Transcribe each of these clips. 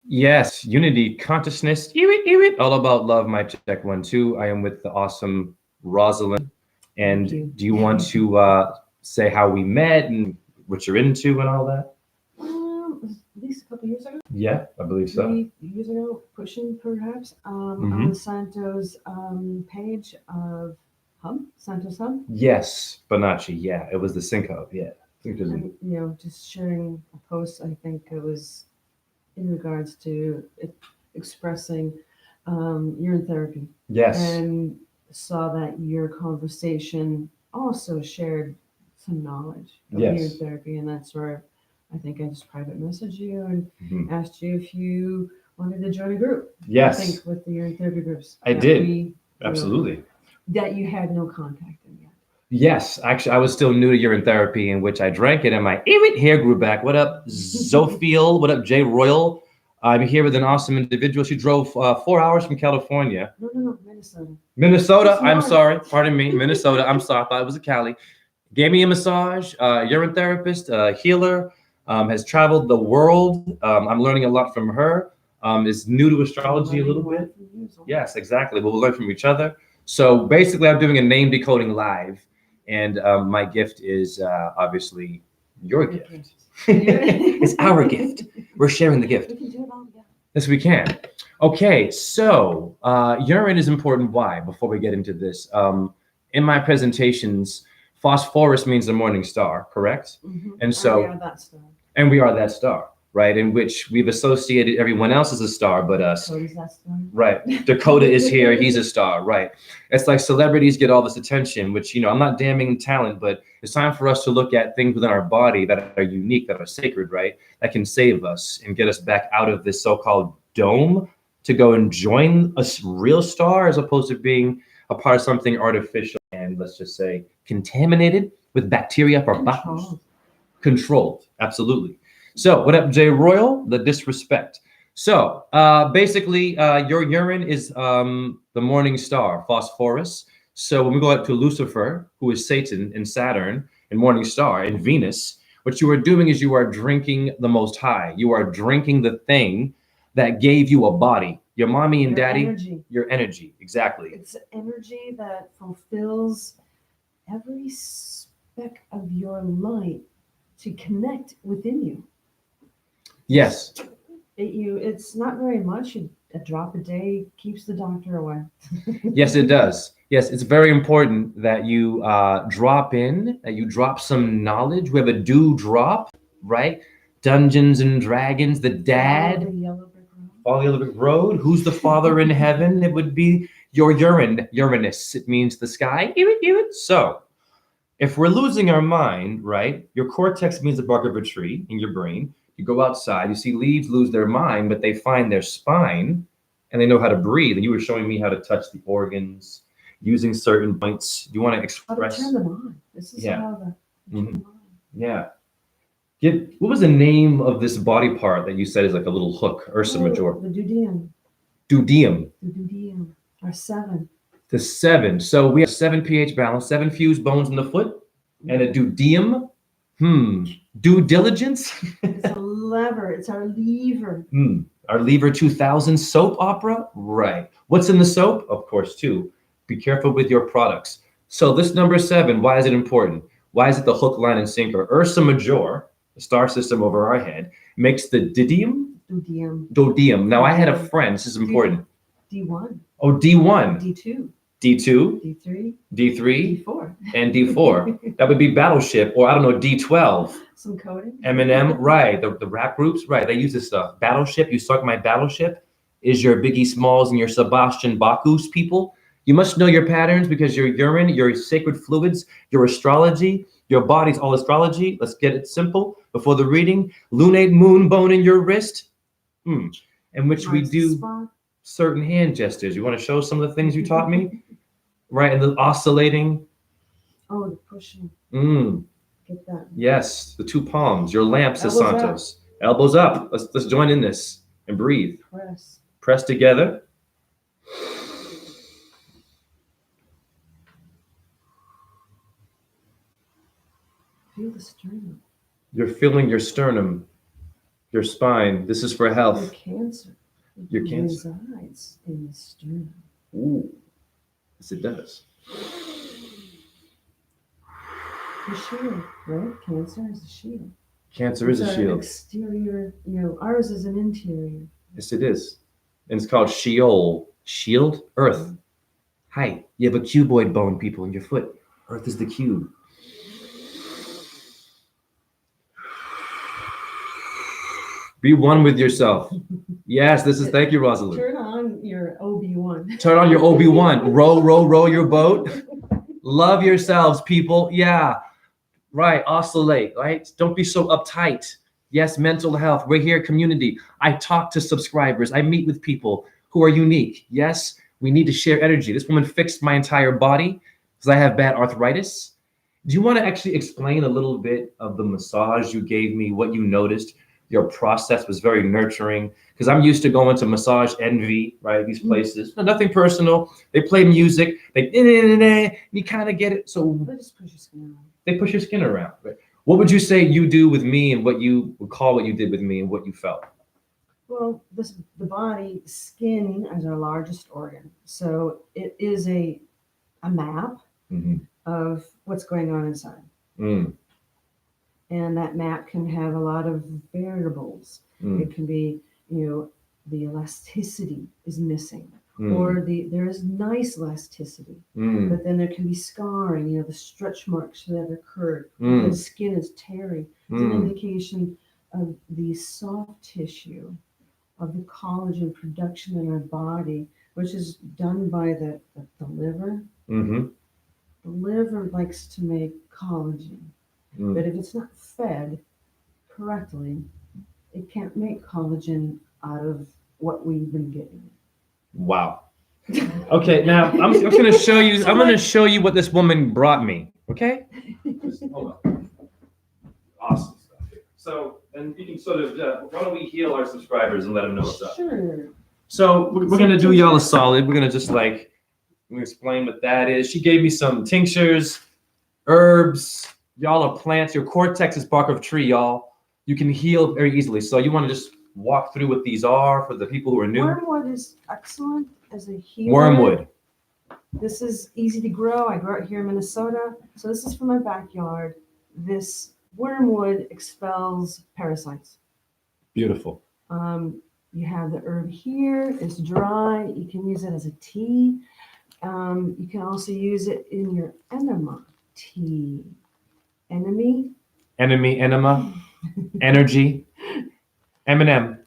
Yes, unity, consciousness, all about love. My check 1 2. I am with the awesome Roslynn. Thank And you. do you want to say how we met and what you're into and all that? At least a couple years ago, Yeah, I believe so. 3 years ago, pushing perhaps, on the Hmm. Santos page of Santos Hub, Yes, Bonacci. Yeah, it was the Cinco. Yeah, I think there's and just sharing a post. I think it was in regards to expressing urine therapy, yes, and saw that your conversation also shared some knowledge of urine yes. therapy, and that's where I think I just private messaged you and Mhm. asked you if you wanted to join a group. I Yes, think with the urine therapy groups I that did. we, Absolutely. that you had no contact in yet. Yes, actually, I was still new to urine therapy, in which I drank it, and my hair grew back. What up, Zophiel? What up, Jay Royal? I'm here with an awesome individual. She drove 4 hours from California. No, Minnesota. Minnesota, It's I'm north. sorry. Pardon me. Minnesota, I'm sorry. I thought it was a Cali. Gave me a massage, urine therapist, healer, has traveled the world. I'm learning a lot from her. Is new to I'm astrology a learning little a lot bit. from you as well. Yes, exactly. We'll learn from each other. So basically, I'm doing a name decoding live, and my gift is obviously your Your gift. gift. It's our gift. We're sharing the gift. We can do it all together. Yes, we can. Okay, so urine is important. Why? Before we get into this, in my presentations, phosphorus means the morning star, correct? And And we so, are that star. and we are that star, right? In which we've associated everyone else as a star, but us. Cody's that star. Right. Dakota is here. He's a star. Right. It's like celebrities get all this attention, which, I'm not damning talent, but it's time for us to look at things within our body that are unique, that are sacred, right? That can save us and get us back out of this so called dome to go and join a real star as opposed to being a part of something artificial and, let's just say, contaminated with bacteria or bacillus. Controlled. Controlled. Absolutely. So, what up, Jay Royal? The disrespect. So, basically, your urine is the morning star, phosphorus. So, when we go up to Lucifer, who is Satan and Saturn and morning star and Venus, what you are doing is you are drinking the most high. You are drinking the thing that gave you a body. Your mommy and Your daddy, energy. your energy. Exactly. It's energy that fulfills every speck of your light to connect within you. Yes. It's not very much. A drop a day keeps the doctor away. Yes, it does. Yes, it's very important that you drop in, that you drop some knowledge. We have a dew drop, right? Dungeons and Dragons, the Follow the dad, yellow brick road. follow the Olympic road. Who's the father in heaven? It would be your urine, Uranus. It means the sky. So, if we're losing our mind, right? Your cortex means the bark of a tree in your brain. You go outside, you see leaves lose their mind, but they find their spine and they know how to breathe. And you were showing me how to touch the organs using certain points. You want to How to express? turn them on. This is Yeah. how to turn Mhm. them on. Yeah. What was the name of this body part that you said is like a little hook, Ursa Major? The duodenum. Duodenum. The duodenum. Are 7. The 7. So we have 7 pH balance, 7 fused bones in the foot, and a duodenum. Due diligence. It's a lever. It's our lever. Our Lever 2000 soap opera? Right. What's in the soap? Of course, too. Be careful with your products. So, this number 7, why is it important? Why is it the hook, line, and sinker? Ursa Major, the star system over our head, makes the didium? Duodenum. Dodium. Now, I had a friend, this is important. D1. Oh, D1. D2. D2. D3. D3. D4. And D4. That would be Battleship, or I don't know, D12. Some coding. Eminem, right? The rap groups, right? They use this stuff. Battleship, you suck my battleship, is your Biggie Smalls and your Sebastian Bacchus people. You must know your patterns because your urine, your sacred fluids, your astrology, your body's all astrology. Let's get it simple before the reading. Lunate moon bone in your wrist, in which we Marks the do spot. certain hand gestures. You want to show some of the things you taught me, right? And the oscillating. Oh, the pushing. Get that. Yes, the 2 palms, your lamp, says Elbows up. Santos. Elbows up. Let's join in this and breathe. Press. Press together. Feel the sternum. You're feeling your sternum. Your spine. This is for Your health. cancer. Your cancer. Resides in the sternum. Ooh. Yes, it does. The shield, right? Cancer is a shield. Cancer is a It's shield. exterior, ours is an interior. Yes, it is. And it's called Sheol. Shield? Earth. Hi. You have a cuboid bone, people, in your foot. Earth is the cube. Be one with yourself. Yes, this is, thank you, Rosalind. Turn on your OB1. Turn on your OB1. Row, row, row your boat. Love yourselves, people. Yeah. Right. Oscillate, right? Don't be so uptight. Yes, mental health. We're here, community. I talk to subscribers. I meet with people who are unique. Yes, we need to share energy. This woman fixed my entire body because I have bad arthritis. Do you want to actually explain a little bit of the massage you gave me, what you noticed? Your process was very nurturing because I'm used to going to massage envy, right? These places, nothing personal. They play music, you kind of get it. So They just push your skin around. They push your skin around. Right? What would you say you do with me, and what you would call what you did with me, and what you felt? Well, the body, skin is our largest organ. So it is a map of what's going on inside. And that map can have a lot of variables. It can be, the elasticity is missing, or there is nice elasticity, but then there can be scarring, the stretch marks that occurred. The skin is tearing. It's an indication of the soft tissue, of the collagen production in our body, which is done by the liver. The liver likes to make collagen. But if it's not fed correctly, it can't make collagen out of what we've been getting. Wow. Okay, now I'm going to show you. I'm going to show you what this woman brought me. Okay. Hold on. Awesome stuff here. So, and you can sort of. Why don't we heal our subscribers and let them know what's up? Sure. So we're going to do y'all a solid. We're going to just explain what that is. She gave me some tinctures, herbs. Y'all are plants. Your cortex is bark of tree, y'all. You can heal very easily. So you want to just walk through what these are for the people who are new. Wormwood is excellent as a healer. Wormwood. This is easy to grow. I grow it here in Minnesota. So this is from my backyard. This wormwood expels parasites. Beautiful. You have the herb here. It's dry. You can use it as a tea. You can also use it in your enema tea. Enema, energy, M&M.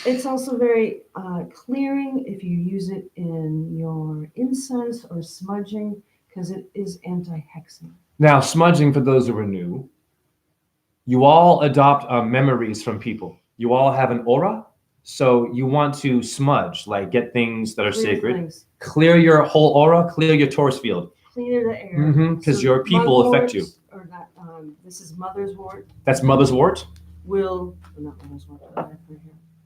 It's also very clearing if you use it in your incense or smudging, because it is anti-hexing. Now, smudging, for those who are new, you all adopt memories from people. You all have an aura, so you want to smudge, like get things that are sacred. Things. Clear your whole aura, clear your torus field. Clear the air. Because your people affect you. Or that, this is mother's wort. That's mother's wort? Not mother's wort. Right here.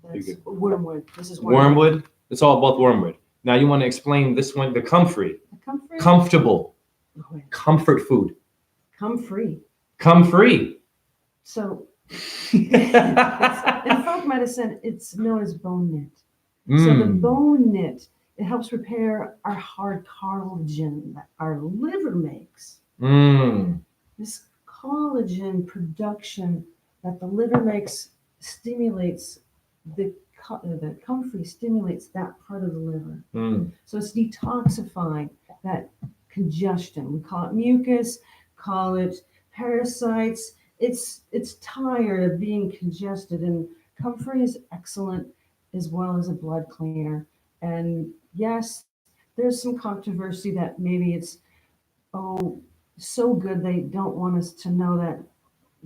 That's wormwood. This is wormwood. It's all about wormwood. Now you want to explain this one, the comfrey. The comfrey? Comfortable. Comfort food. Comfrey. Comfrey. So in folk medicine, it's known as bone knit. So the bone knit, it helps repair our hard collagen that our liver makes. This collagen production that the liver makes stimulates the comfrey stimulates that part of the liver. So it's detoxifying that congestion. We call it mucus, call it parasites. It's tired of being congested, and comfrey is excellent as well as a blood cleaner. And yes, there's some controversy that maybe it's so good they don't want us to know that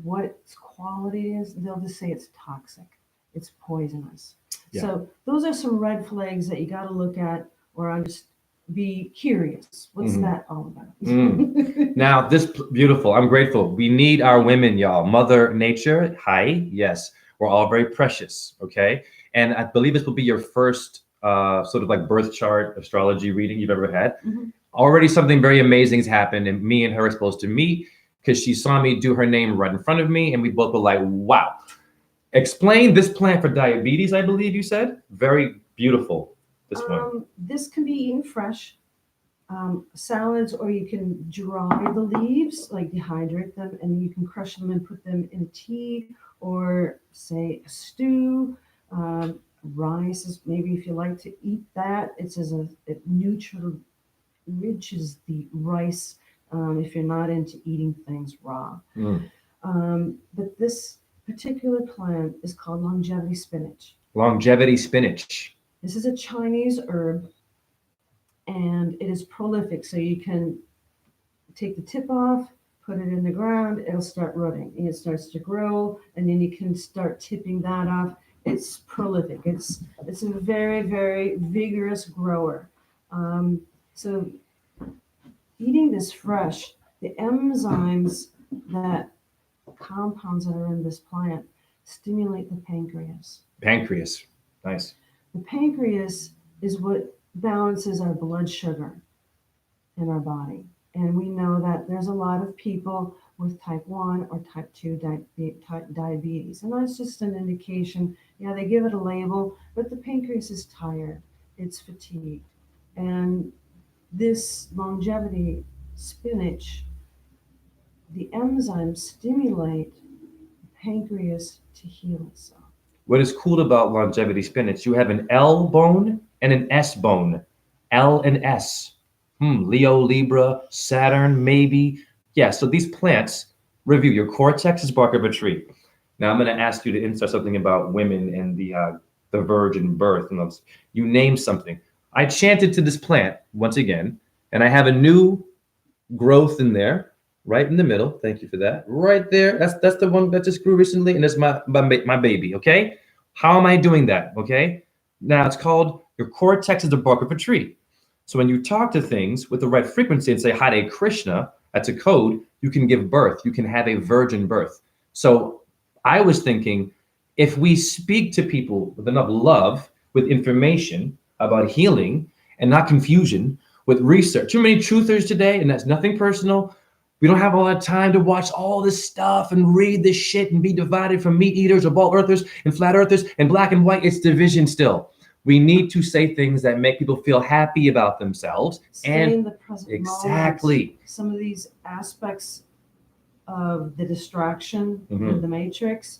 what its quality is. They'll just say it's toxic, it's poisonous. Yeah. So those are some red flags that you got to look at, or just be curious. What's that all about? Now, this beautiful. I'm grateful. We need our women, y'all. Mother Nature. Hi. Yes, we're all very precious. Okay, and I believe this will be your first sort of like birth chart astrology reading you've ever had. Already something very amazing has happened, and me and her are supposed to meet because she saw me do her name right in front of me, and we both were like, wow. Explain this plant for diabetes, I believe you said. Very beautiful, this one. This can be eaten fresh, salads, or you can dry the leaves, like dehydrate them, and you can crush them and put them in a tea or say a stew. Rice is maybe if you like to eat that. It enriches the rice if you're not into eating things raw. Mm. But this particular plant is called longevity spinach. Longevity spinach. This is a Chinese herb and it is prolific. So you can take the tip off, put it in the ground, it'll start rooting and it starts to grow, and then you can start tipping that off. It's prolific. It's a very, very vigorous grower. So eating this fresh, the enzymes that compounds that are in this plant stimulate the pancreas. Pancreas. Nice. The pancreas is what balances our blood sugar in our body. And we know that there's a lot of people with type 1 or type 2 diabetes. And that's just an indication. Yeah, they give it a label, but the pancreas is tired, it's fatigued. And this longevity spinach, the enzymes stimulate the pancreas to heal itself. What is cool about longevity spinach, you have an L bone and an S bone. L and S. Leo, Libra, Saturn, maybe. Yeah, so these plants, review, your cortex is bark of a tree. Now I'm going to ask you to insert something about women and the virgin birth. And you name something. I chanted to this plant once again, and I have a new growth in there, right in the middle. Thank you for that. Right there. That's the one that just grew recently, and that's my baby. Okay. How am I doing that? Okay. Now it's called your cortex is the bark of a tree. So when you talk to things with the right frequency and say Hare Krishna, that's a code, you can give birth. You can have a virgin birth. So I was thinking, if we speak to people with enough love, with information about healing and not confusion, with research. Too many truthers today, and that's nothing personal. We don't have all that time to watch all this stuff and read this shit and be divided from meat eaters or bald earthers and flat earthers and black and white. It's division still. We need to say things that make people feel happy about themselves. Stay in the present exactly. moment. Some of these aspects of the distraction in the matrix,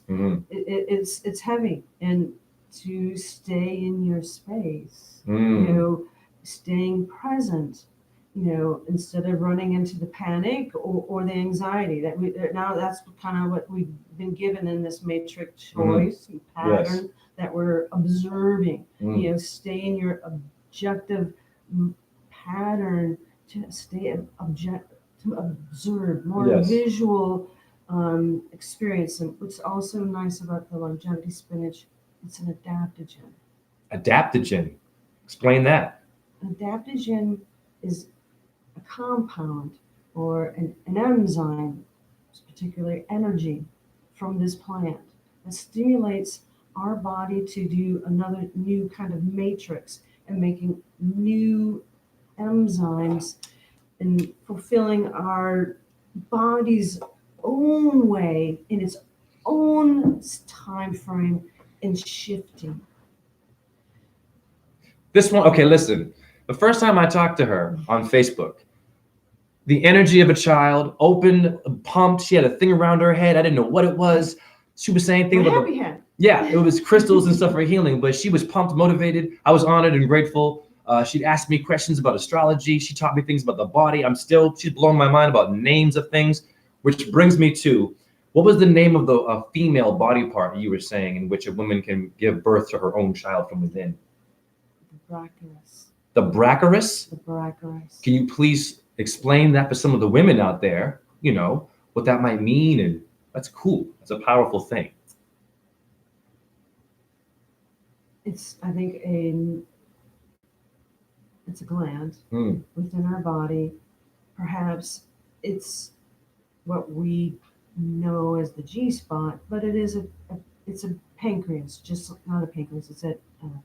it's heavy. And to stay in your space, staying present, instead of running into the panic or the anxiety that's kind of what we've been given in this matrix choice and pattern that we're observing. Stay in your objective pattern to stay to observe more visual experience. And what's also nice about the longevity spinach, it's an adaptogen. Adaptogen. Explain that. Adaptogen is a compound or an enzyme, particularly energy from this plant that stimulates our body to do another new kind of matrix and making new enzymes and fulfilling our body's own way in its own time frame and shifting. This one, okay, listen. The first time I talked to her on Facebook, the energy of a child, open, pumped. She had a thing around her head. I didn't know what it was. She was saying things about yeah, it was crystals and stuff for healing, but she was pumped, motivated. I was honored and grateful. She'd asked me questions about astrology. She taught me things about the body. She's blowing my mind about names of things, which brings me to, what was the name of the female body part you were saying in which a woman can give birth to her own child from within? The brachyus. The brachyus? The brachyus. Can you please explain that for some of the women out there, what that might mean? And that's cool. That's a powerful thing. It's, I think, it's a gland within our body. Perhaps it's what we know as the G spot, but it is it's a pancreas, just not a pancreas. It's a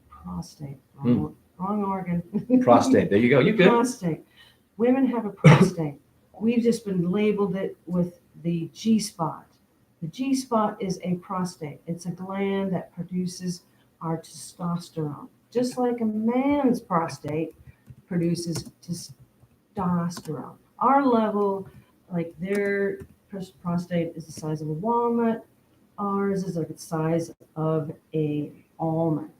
prostate. Wrong organ. Prostate. There you go. You good? Prostate. Women have a prostate. We've just been labeled it with the G spot. The G spot is a prostate. It's a gland that produces our testosterone. Just like a man's prostate produces testosterone. Our level, like their prostate is the size of a walnut. Ours is like the size of a almond.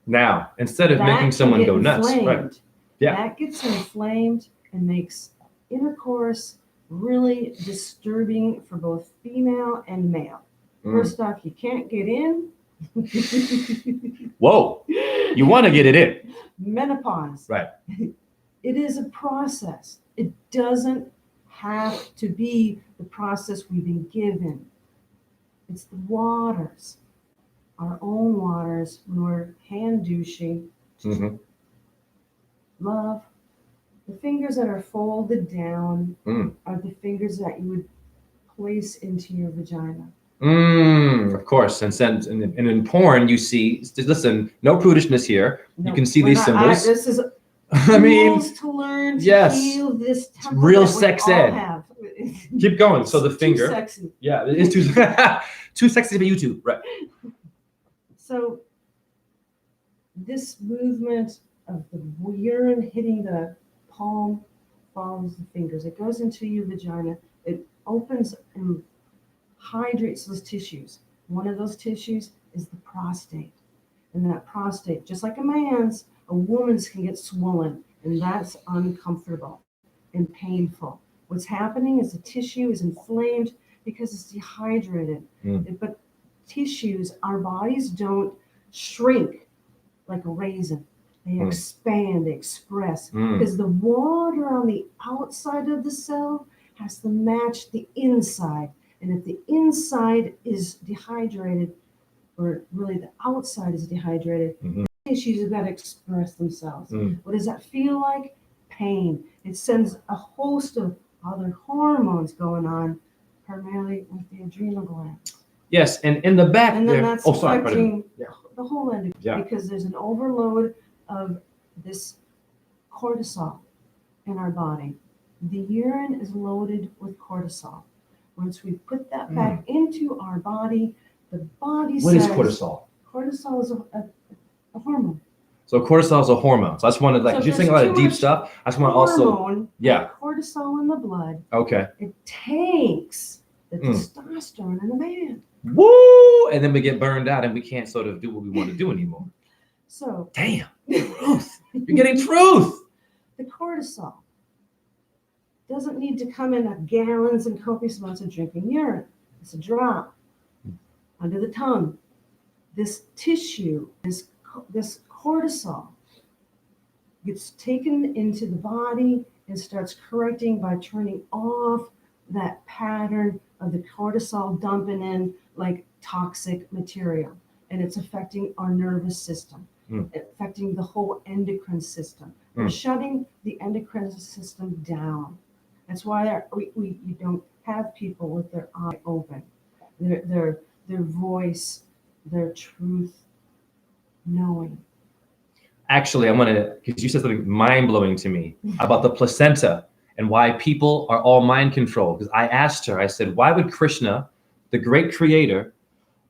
Now, instead of making someone go nuts, right? Yeah. That gets inflamed and makes intercourse really disturbing for both female and male. First off, you can't get in. Whoa, you want to get it in. Menopause. Right. It is a process. It doesn't have to be the process we've been given. It's the waters, our own waters, when we're hand douching. Love. The fingers that are folded down are the fingers that you would place into your vagina. Of course. And in porn, you see, listen, no prudishness here. No, you can see these symbols. This is I mean, to learn to heal this temple real that sex we all ed. have. Keep going. So the finger. Too sexy. Yeah, it is too sexy for YouTube. Right. So this movement of the urine hitting the palm follows the fingers. It goes into your vagina. It opens and hydrates those tissues. One of those tissues is the prostate. And that prostate, just like a woman's can get swollen, and that's uncomfortable and painful. What's happening is the tissue is inflamed because it's dehydrated. But tissues, our bodies don't shrink like a raisin. They expand, they express, because the water on the outside of the cell has to match the inside. And if the inside is dehydrated, or really the outside is dehydrated, the tissues have got to express themselves. What does that feel like? Pain. It sends a host of other hormones going on, primarily with the adrenal gland. Yes, and in the back and then there. That's affecting the whole end, because there's an overload of this cortisol in our body. The urine is loaded with cortisol. Once we put that back into our body, the body What says... is cortisol? Cortisol is a hormone. So cortisol is a hormone. So I just wanted, like, you're saying a lot of deep stuff. I just want to also... Yeah. Cortisol in the blood. Okay. It takes the testosterone in the man. Woo! And then we get burned out and we can't sort of do what we want to do anymore. So... Damn. Truth. You're getting truth. The cortisol doesn't need to come in gallons and copious amounts of drinking urine. It's a drop under the tongue. This tissue, this cortisol gets taken into the body and starts correcting by turning off that pattern of the cortisol dumping in like toxic material. And it's affecting our nervous system, affecting the whole endocrine system. We're shutting the endocrine system down. That's why you don't have people with their eye open, their voice, their truth knowing. Actually, I want to, because you said something mind-blowing to me about the placenta and why people are all mind controlled. Because I asked her, I said, why would Krishna, the great creator,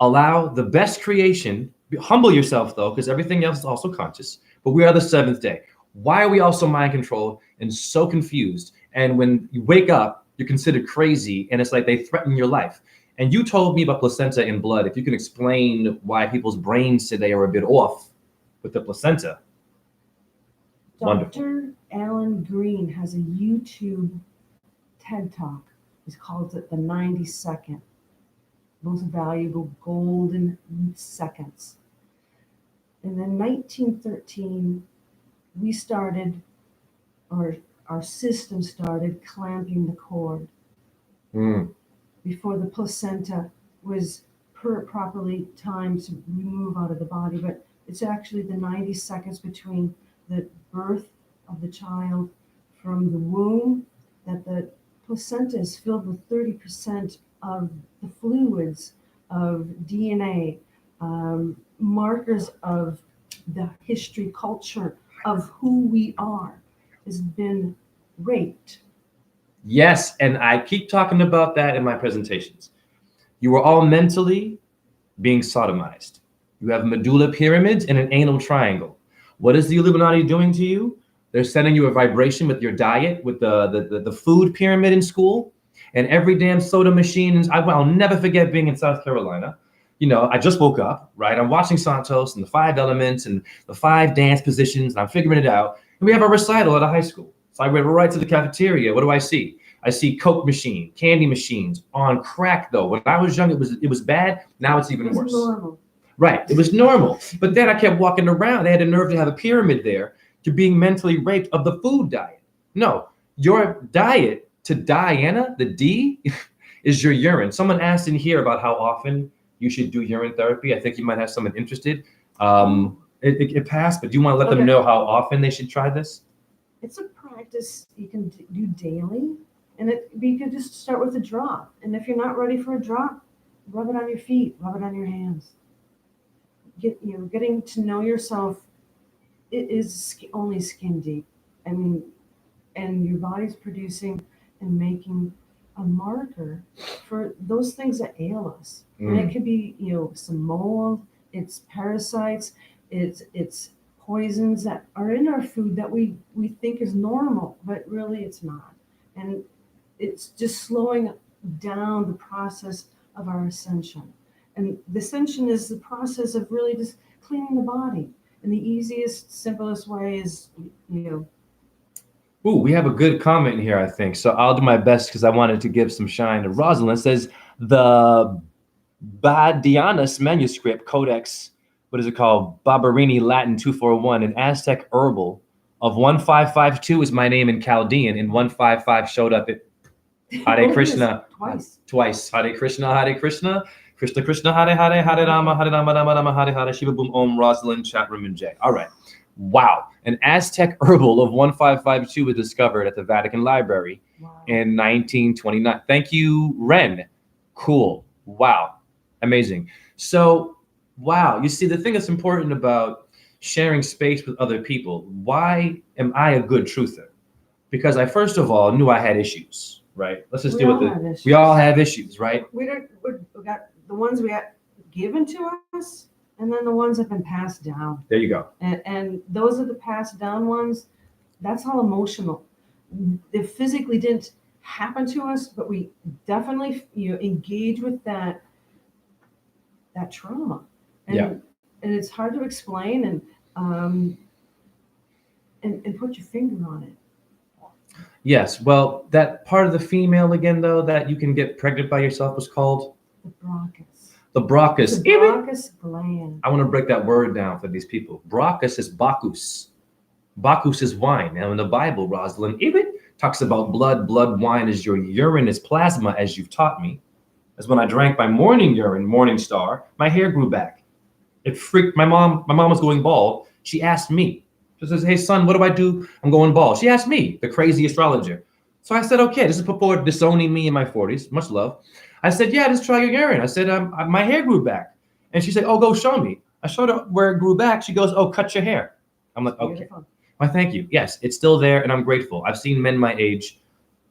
allow the best creation, humble yourself though, because everything else is also conscious, but we are the seventh day. Why are we also mind controlled and so confused? And when you wake up, you're considered crazy, and it's like they threaten your life. And you told me about placenta in blood. If you can explain why people's brains today are a bit off with the placenta. Dr. Alan Green has a YouTube TED Talk. He calls it the 90-second most valuable golden seconds. And then 1913, we started, or our system started clamping the cord before the placenta was properly timed to remove out of the body. But it's actually the 90 seconds between the birth of the child from the womb that the placenta is filled with 30% of the fluids of DNA, markers of the history, culture of who we are, has been raped. Yes, and I keep talking about that in my presentations. You are all mentally being sodomized. You have medulla pyramids and an anal triangle. What is the Illuminati doing to you? They're sending you a vibration with your diet, with the food pyramid in school, and every damn soda machine. I'll never forget being in South Carolina. You know, I just woke up, right? I'm watching Santos and the five elements and the five dance positions, and I'm figuring it out. And we have a recital at a high school. So I went right to the cafeteria. What do I see? I see Coke machine, candy machines on crack though. When I was young, it was bad. Now it's even worse. Normal. Right. It was normal. But then I kept walking around. They had the nerve to have a pyramid there to being mentally raped of the food diet. No, your diet to Diana, the D, is your urine. Someone asked in here about how often you should do urine therapy. I think you might have someone interested. It passed, but do you want to let them know how often they should try this? It's a practice you can do daily, and you can just start with a drop. And if you're not ready for a drop, rub it on your feet, rub it on your hands. Getting to know yourself. It is only skin deep. I mean, and your body's producing and making a marker for those things that ail us. And it could be, some mold, it's parasites, it's poisons that are in our food that we think is normal, but really it's not. And it's just slowing down the process of our ascension. And the ascension is the process of really just cleaning the body. And the easiest, simplest way is, Ooh, we have a good comment here, I think. So I'll do my best because I wanted to give some shine to Roslynn. It says the Badianus manuscript codex, what is it called? Barberini Latin 241, an Aztec herbal of 1552 is my name in Chaldean, and 155 showed up at Hare Krishna twice. Hare Krishna, Hare Krishna. Krishna Krishna, Hare Hare, Hare Rama, Hare Rama, Rama Rama, Hare Hare, Shiva Boom Om, Roslynn, chat room, and Jay. All right. Wow. An Aztec herbal of 1552 was discovered at the Vatican Library in 1929. Thank you, Ren. Cool. Wow. Amazing. So, wow. You see, the thing that's important about sharing space with other people, why am I a good truther? Because I, first of all, knew I had issues, right? Let's just deal with it. We all have issues, right? We got the ones we got given to us, and then the ones that have been passed down. There you go. And those are the passed down ones. That's all emotional. It physically didn't happen to us, but we definitely engage with that trauma. And it's hard to explain and put your finger on it. Yes. Well, that part of the female again, though, that you can get pregnant by yourself was called? The bronchus. The bronchus. The bronchus gland. I want to break that word down for these people. Bronchus is Bacchus. Bacchus is wine. Now in the Bible, Roslynn, it talks about blood. Blood wine is your urine is plasma, as you've taught me. As when I drank my morning urine, Morning Star, my hair grew back. It freaked my mom. My mom was going bald. She asked me. She says, "Hey son, what do I do? I'm going bald." She asked me, the crazy astrologer. So I said, "Okay, this is before disowning me in my 40s. Much love." I said, "Yeah, just try your urine." I said, "My hair grew back." And she said, "Oh, go show me." I showed her where it grew back. She goes, "Oh, cut your hair." I'm like, "Okay." Why, thank you. Yes, it's still there, and I'm grateful. I've seen men my age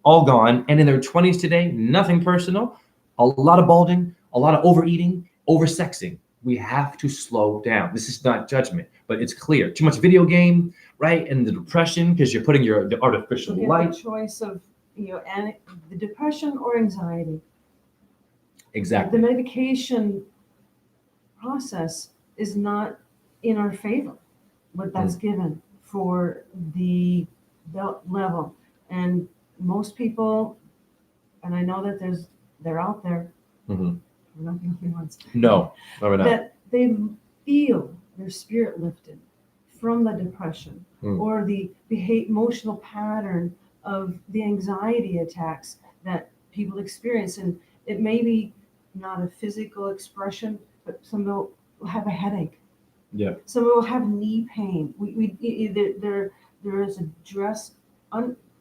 all gone, and in their 20s today, nothing personal, a lot of balding, a lot of overeating, oversexing. We have to slow down. This is not judgment, but it's clear. Too much video game, right? And the depression, because you're putting the artificial light. The choice of, and the depression or anxiety. Exactly. The medication process is not in our favor, what that's given for the level. And most people, and I know that they're out there, we're not the only ones. No, we're not. That they feel their spirit lifted from the depression or the emotional pattern of the anxiety attacks that people experience. And it may be not a physical expression, but some will have a headache. Yeah. Some will have knee pain. There is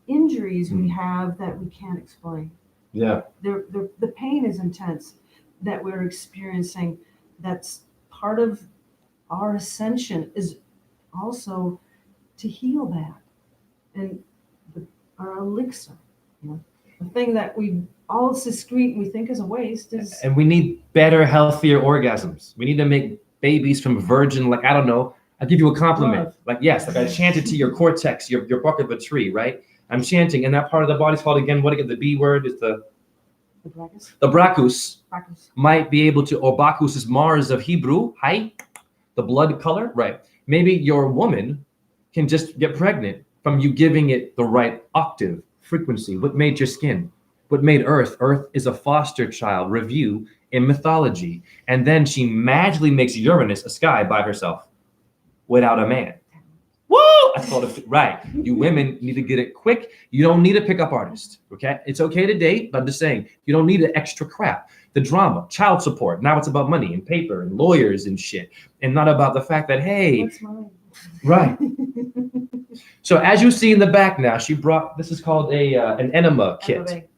injuries we have that we can't explain. Yeah. The pain is intense that we're experiencing. That's part of our ascension, is also to heal that. And our elixir. The thing that we all secrete we think is a waste is. And we need better, healthier orgasms. We need to make babies from virgin, like, I don't know, I'll give you a compliment. Love. Like, yes, like I chanted to your cortex, your bark of a tree, right? I'm chanting, and that part of the body's called, again, what again? The B word is the brachus. The brachus Brachus. might be able to, or Bacchus is Mars of Hebrew, hi, the blood color, right? Maybe your woman can just get pregnant from you giving it the right octave, frequency. What made your skin? What made Earth? Earth is a foster child review in mythology. And then she magically makes Uranus a sky by herself without a man. Woo! I called it right. You women need to get it quick. You don't need a pickup artist. Okay, it's okay to date, but I'm just saying you don't need the extra crap, the drama, child support. Now it's about money and paper and lawyers and shit, and not about the fact that hey, What's mine? right. So as you see in the back now, she brought this is called a an enema kit.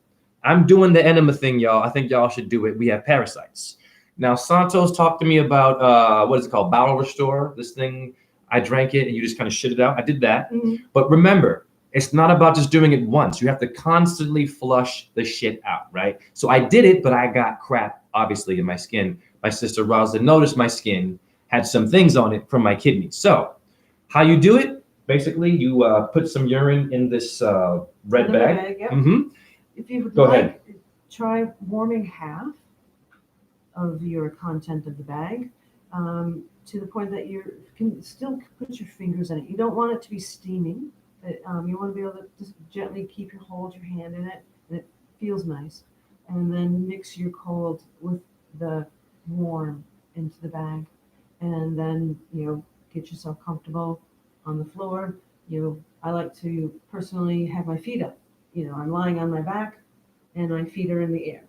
I'm doing the enema thing, y'all. I think y'all should do it. We have Parasites. Now Santos talked to me about what is it called, bowel restore. This thing. I drank it and you just kind of shit it out. I did that. Mm-hmm. But remember, it's not about just doing it once. You have to constantly flush the shit out, right? So I did it, but I got crap, obviously, in my skin. My sister Roslynn noticed my skin had some things on it from my kidneys. So how you do it, basically, you put some urine in this red bag. Yep. Mm-hmm. If you would Go like, ahead. try warming half of your content of the bag. To the point that you can still put your fingers in it. You don't want it to be steaming. But, you want to be able to just gently hold your hand in it, and it feels nice. And then mix your cold with the warm into the bag, and then get yourself comfortable on the floor. I like to personally have my feet up. I'm lying on my back, and my feet are in the air.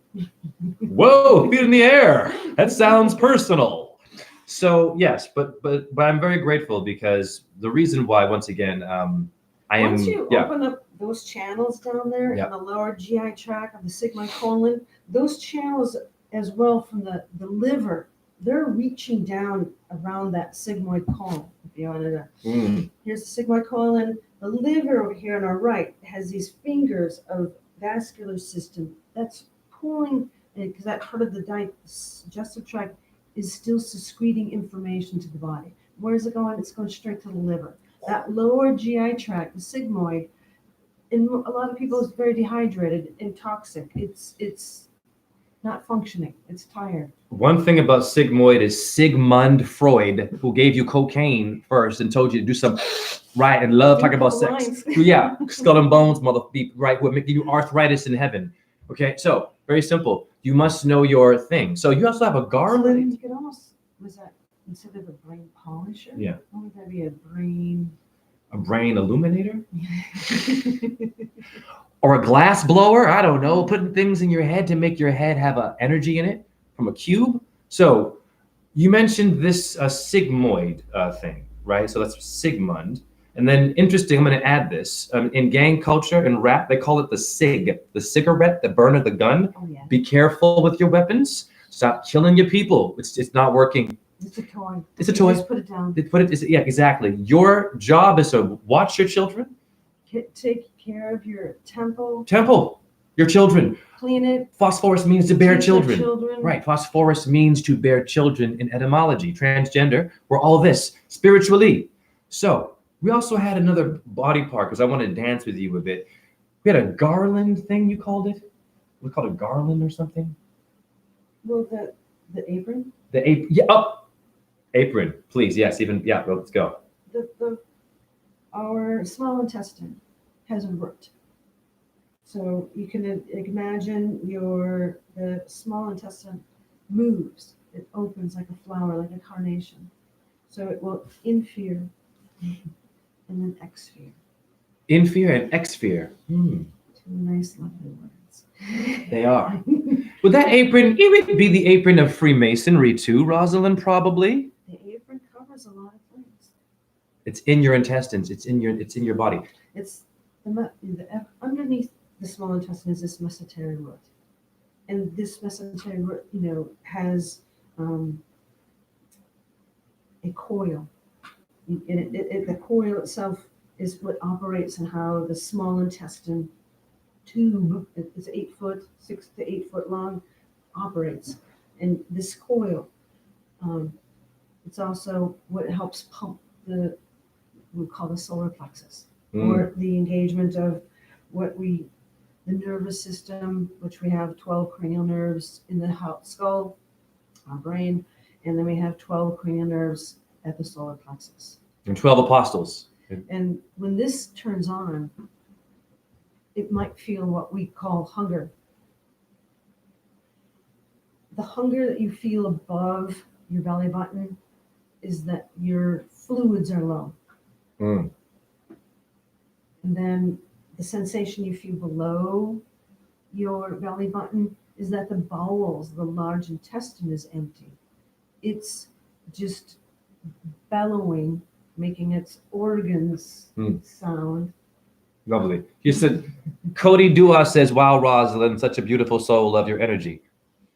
Whoa, feet in the air. That sounds personal. So yes, but I'm very grateful because the reason why, once again, Once you open up those channels down there in the lower GI tract of the sigmoid colon, those channels as well from the liver, they're reaching down around that sigmoid colon. If you want to, here's the sigmoid colon. The liver over here on our right has these fingers of vascular system that's pulling, because that part of the digestive tract is still secreting information to the body. Where is it going? It's going straight to the liver. That lower GI tract, the sigmoid, in a lot of people is very dehydrated and toxic. It's not functioning. It's tired. One thing about sigmoid is Sigmund Freud, who gave you cocaine first and told you to do some right and love talking about sex. Yeah, skull and bones, mother beep, right? Who making you arthritis in heaven. Okay, so very simple. You must know your thing. So you also have a garland. You could almost, was that instead of a brain polisher? Yeah. What would that be? A brain illuminator? Or a glass blower? I don't know. Putting things in your head to make your head have an energy in it from a cube. So you mentioned this sigmoid thing, right? So that's Sigmund. And then interesting, I'm going to add this. In gang culture and rap, they call it the cigarette, the burner, the gun. Oh, yeah. Be careful with your weapons. Stop killing your people. It's not working. It's a toy. It's a toy. Just put it down. Yeah, exactly. Your job is to watch your children. Take care of your temple. Your children. Clean it. Phosphorus means to bear children. Children. Right. Phosphorus means to bear children in etymology. Transgender. We're all this spiritually. So we also had another body part because I want to dance with you a bit. We had a garland thing. You called it. We called it garland or something. Well, the apron. The apron. Yeah. Oh, apron. Please. Yes. Even. Yeah. Well, let's go. Our small intestine has a root. So you can imagine the small intestine moves. It opens like a flower, like a carnation. So it will infere and then exphere. Infere and exphere. Two nice, lovely words. They are. Would that apron, it would be the apron of Freemasonry too, Rosalind, probably? The apron covers a lot of things. It's in your intestines. It's in your body. It's underneath the small intestine is this mesentery root, and this mesentery root, has a coil. The coil itself is what operates and how the small intestine tube, it's 8 foot, 6 to 8 foot long, operates. And this coil, it's also what helps pump we call the solar plexus, or the engagement of the nervous system, which we have 12 cranial nerves in the skull, our brain, and then we have 12 cranial nerves at the solar plexus. And 12 apostles. And when this turns on, it might feel what we call hunger. The hunger that you feel above your belly button is that your fluids are low. And then the sensation you feel below your belly button is that the bowels, the large intestine, is empty. It's just bellowing, making its organs sound. Lovely. You said, Cody Dua says, wow, Roslynn, such a beautiful soul. Love your energy.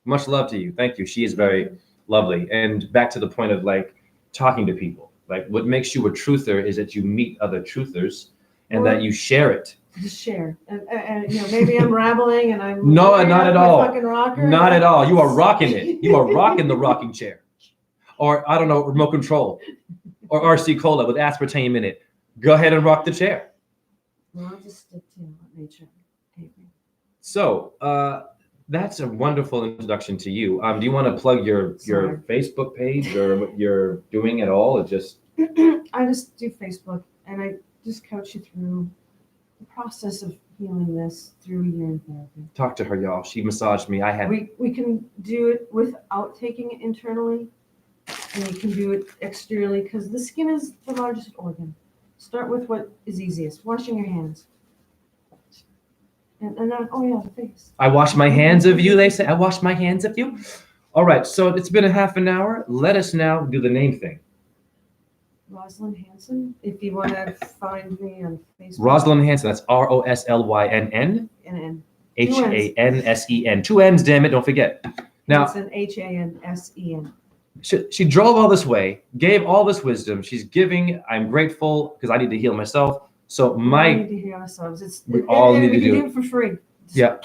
Much love to you. Thank you. She is very lovely. And back to the point of like talking to people. Like what makes you a truther is that you meet other truthers and that you share it. Just share. And maybe I'm rambling and I'm no, not at all. Fucking rocker. Not at all. You are rocking it. You are rocking the rocking chair. Or I don't know, remote control. Or RC Cola with aspartame in it. Go ahead and rock the chair. Well, I'll just stick to what nature gave me. So that's a wonderful introduction to you. Do you want to plug your Facebook page or what you're doing at all? Or just I just do Facebook and I just coach you through the process of healing this through urine therapy. Talk to her, y'all. She massaged me. We can do it without taking it internally, and you can do it exteriorly because the skin is the largest organ. Start with what is easiest: washing your hands. And then, the face. I wash my hands of you, they say. I wash my hands of you. All right, so it's been a half an hour. Let us now do the name thing. Roslynn Hanson, if you want to find me on Facebook. Roslynn Hanson, that's ROSLYNN. And HANSEN. 2 N's, damn it, don't forget. Now, Hanson, HANSEN. She drove all this way, gave all this wisdom. She's giving. I'm grateful because I need to heal myself. So We need to heal ourselves. We all need to do do it for free. Yeah.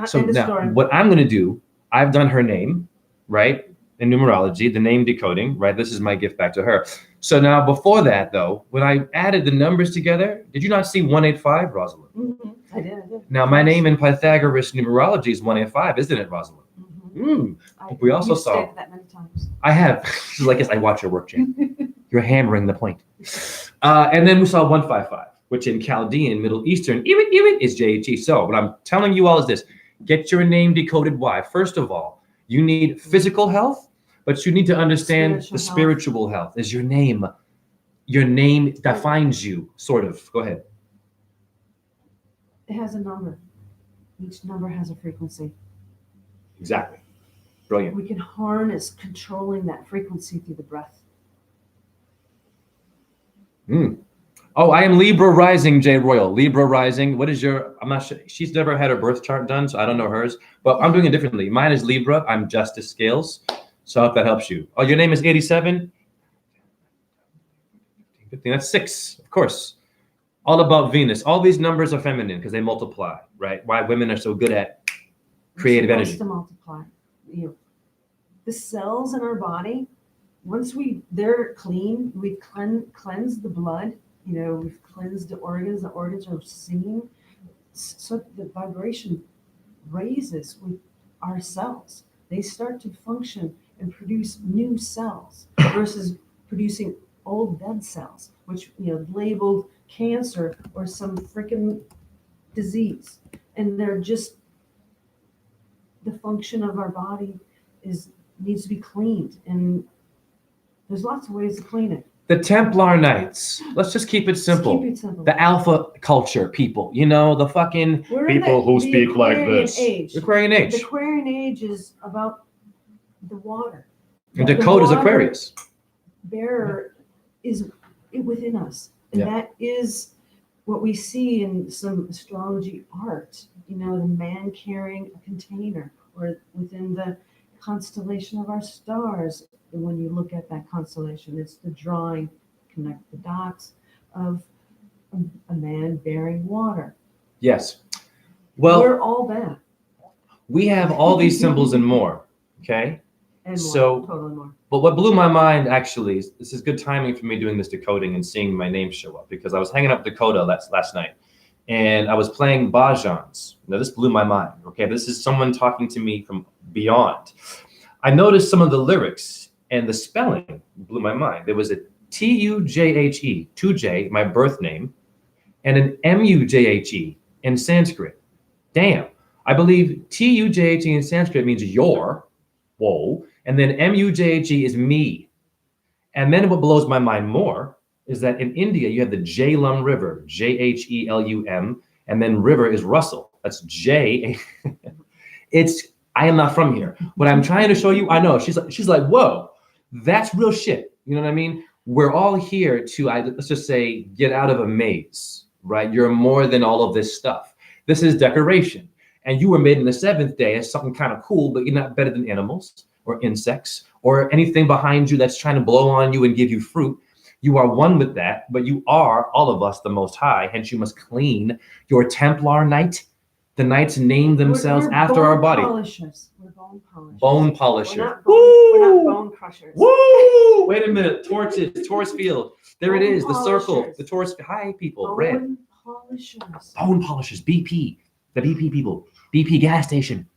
So now, what I'm going to do, I've done her name, right? In numerology, the name decoding, right? This is my gift back to her. So now, before that, though, when I added the numbers together, did you not see 185, Rosalind? Mm-hmm. I did. Now, my name in Pythagoras numerology is 185, isn't it, Rosalind? We also saw. Stated that many times. I have. She's like, yes, I watch your work, Jane. You're hammering the point. And then we saw 155, which in Chaldean, Middle Eastern, even is JHE. So what I'm telling you all is this: get your name decoded. Why? First of all, you need physical health, but you need to understand the spiritual health. Is your name. Your name defines you, sort of. Go ahead. It has a number. Each number has a frequency. Exactly. Brilliant. We can harness controlling that frequency through the breath. Oh, I am Libra rising, J Royal. Libra rising. What is your, I'm not sure. She's never had her birth chart done, so I don't know hers. But I'm doing it differently. Mine is Libra. I'm Justice Scales. So I hope that helps you. Oh, your name is 87? That's 6, of course. All about Venus. All these numbers are feminine because they multiply, right? Why women are so good at creative energy. To multiply. The cells in our body, once they're clean, we've cleansed the blood, we've cleansed the organs are singing, so the vibration raises with our cells. They start to function and produce new cells versus producing old dead cells, which labeled cancer or some freaking disease. And they're just, the function of our body needs to be cleaned, and there's lots of ways to clean it. The Templar Knights. Let's just keep it simple. The Alpha culture people. The fucking people who speak like this. The Aquarian Age. The Aquarian Age is about the water. And Dakota is Aquarius. Bearer is within us, and that is what we see in some astrology art. The man carrying a container, or within the constellation of our stars. And when you look at that constellation, it's the drawing, connect the dots of a man bearing water. Yes. Well, we're all that. we have all these symbols and more. Okay. And more, So, totally more. but what blew my mind actually, this is good timing for me doing this decoding and seeing my name show up, because I was hanging up Dakota last night and I was playing bhajans. Now this blew my mind. Okay. This is someone talking to me from beyond. I noticed some of the lyrics and the spelling blew my mind. There was a T-U-J-H-E, 2J, my birth name, and an M-U-J-H-E in Sanskrit. Damn. I believe T-U-J-H-E in Sanskrit means your, whoa, and then M-U-J-H-E is me. And then what blows my mind more is that in India, you have the Jhelum River, J-H-E-L-U-M, and then river is Russell. That's J. I am not from here. What I'm trying to show you, I know, she's like, whoa, that's real shit. You know what I mean? We're all here to, let's just say, get out of a maze, right? You're more than all of this stuff. This is decoration. And you were made in the seventh day as something kind of cool, but you're not better than animals or insects or anything behind you that's trying to blow on you and give you fruit. You are one with that, but you are, all of us, the Most High. Hence, you must clean your Templar Knight. The knights name themselves after our body. Polishers. We're bone polishers. Bone polisher. We're not bone crushers. Woo! Wait a minute. Torches, Taurus field. There it Bone is. The circle. polishers. The Taurus. Hi, people. Bone Red. polishers. Bone polishers. BP. The BP people. BP gas station.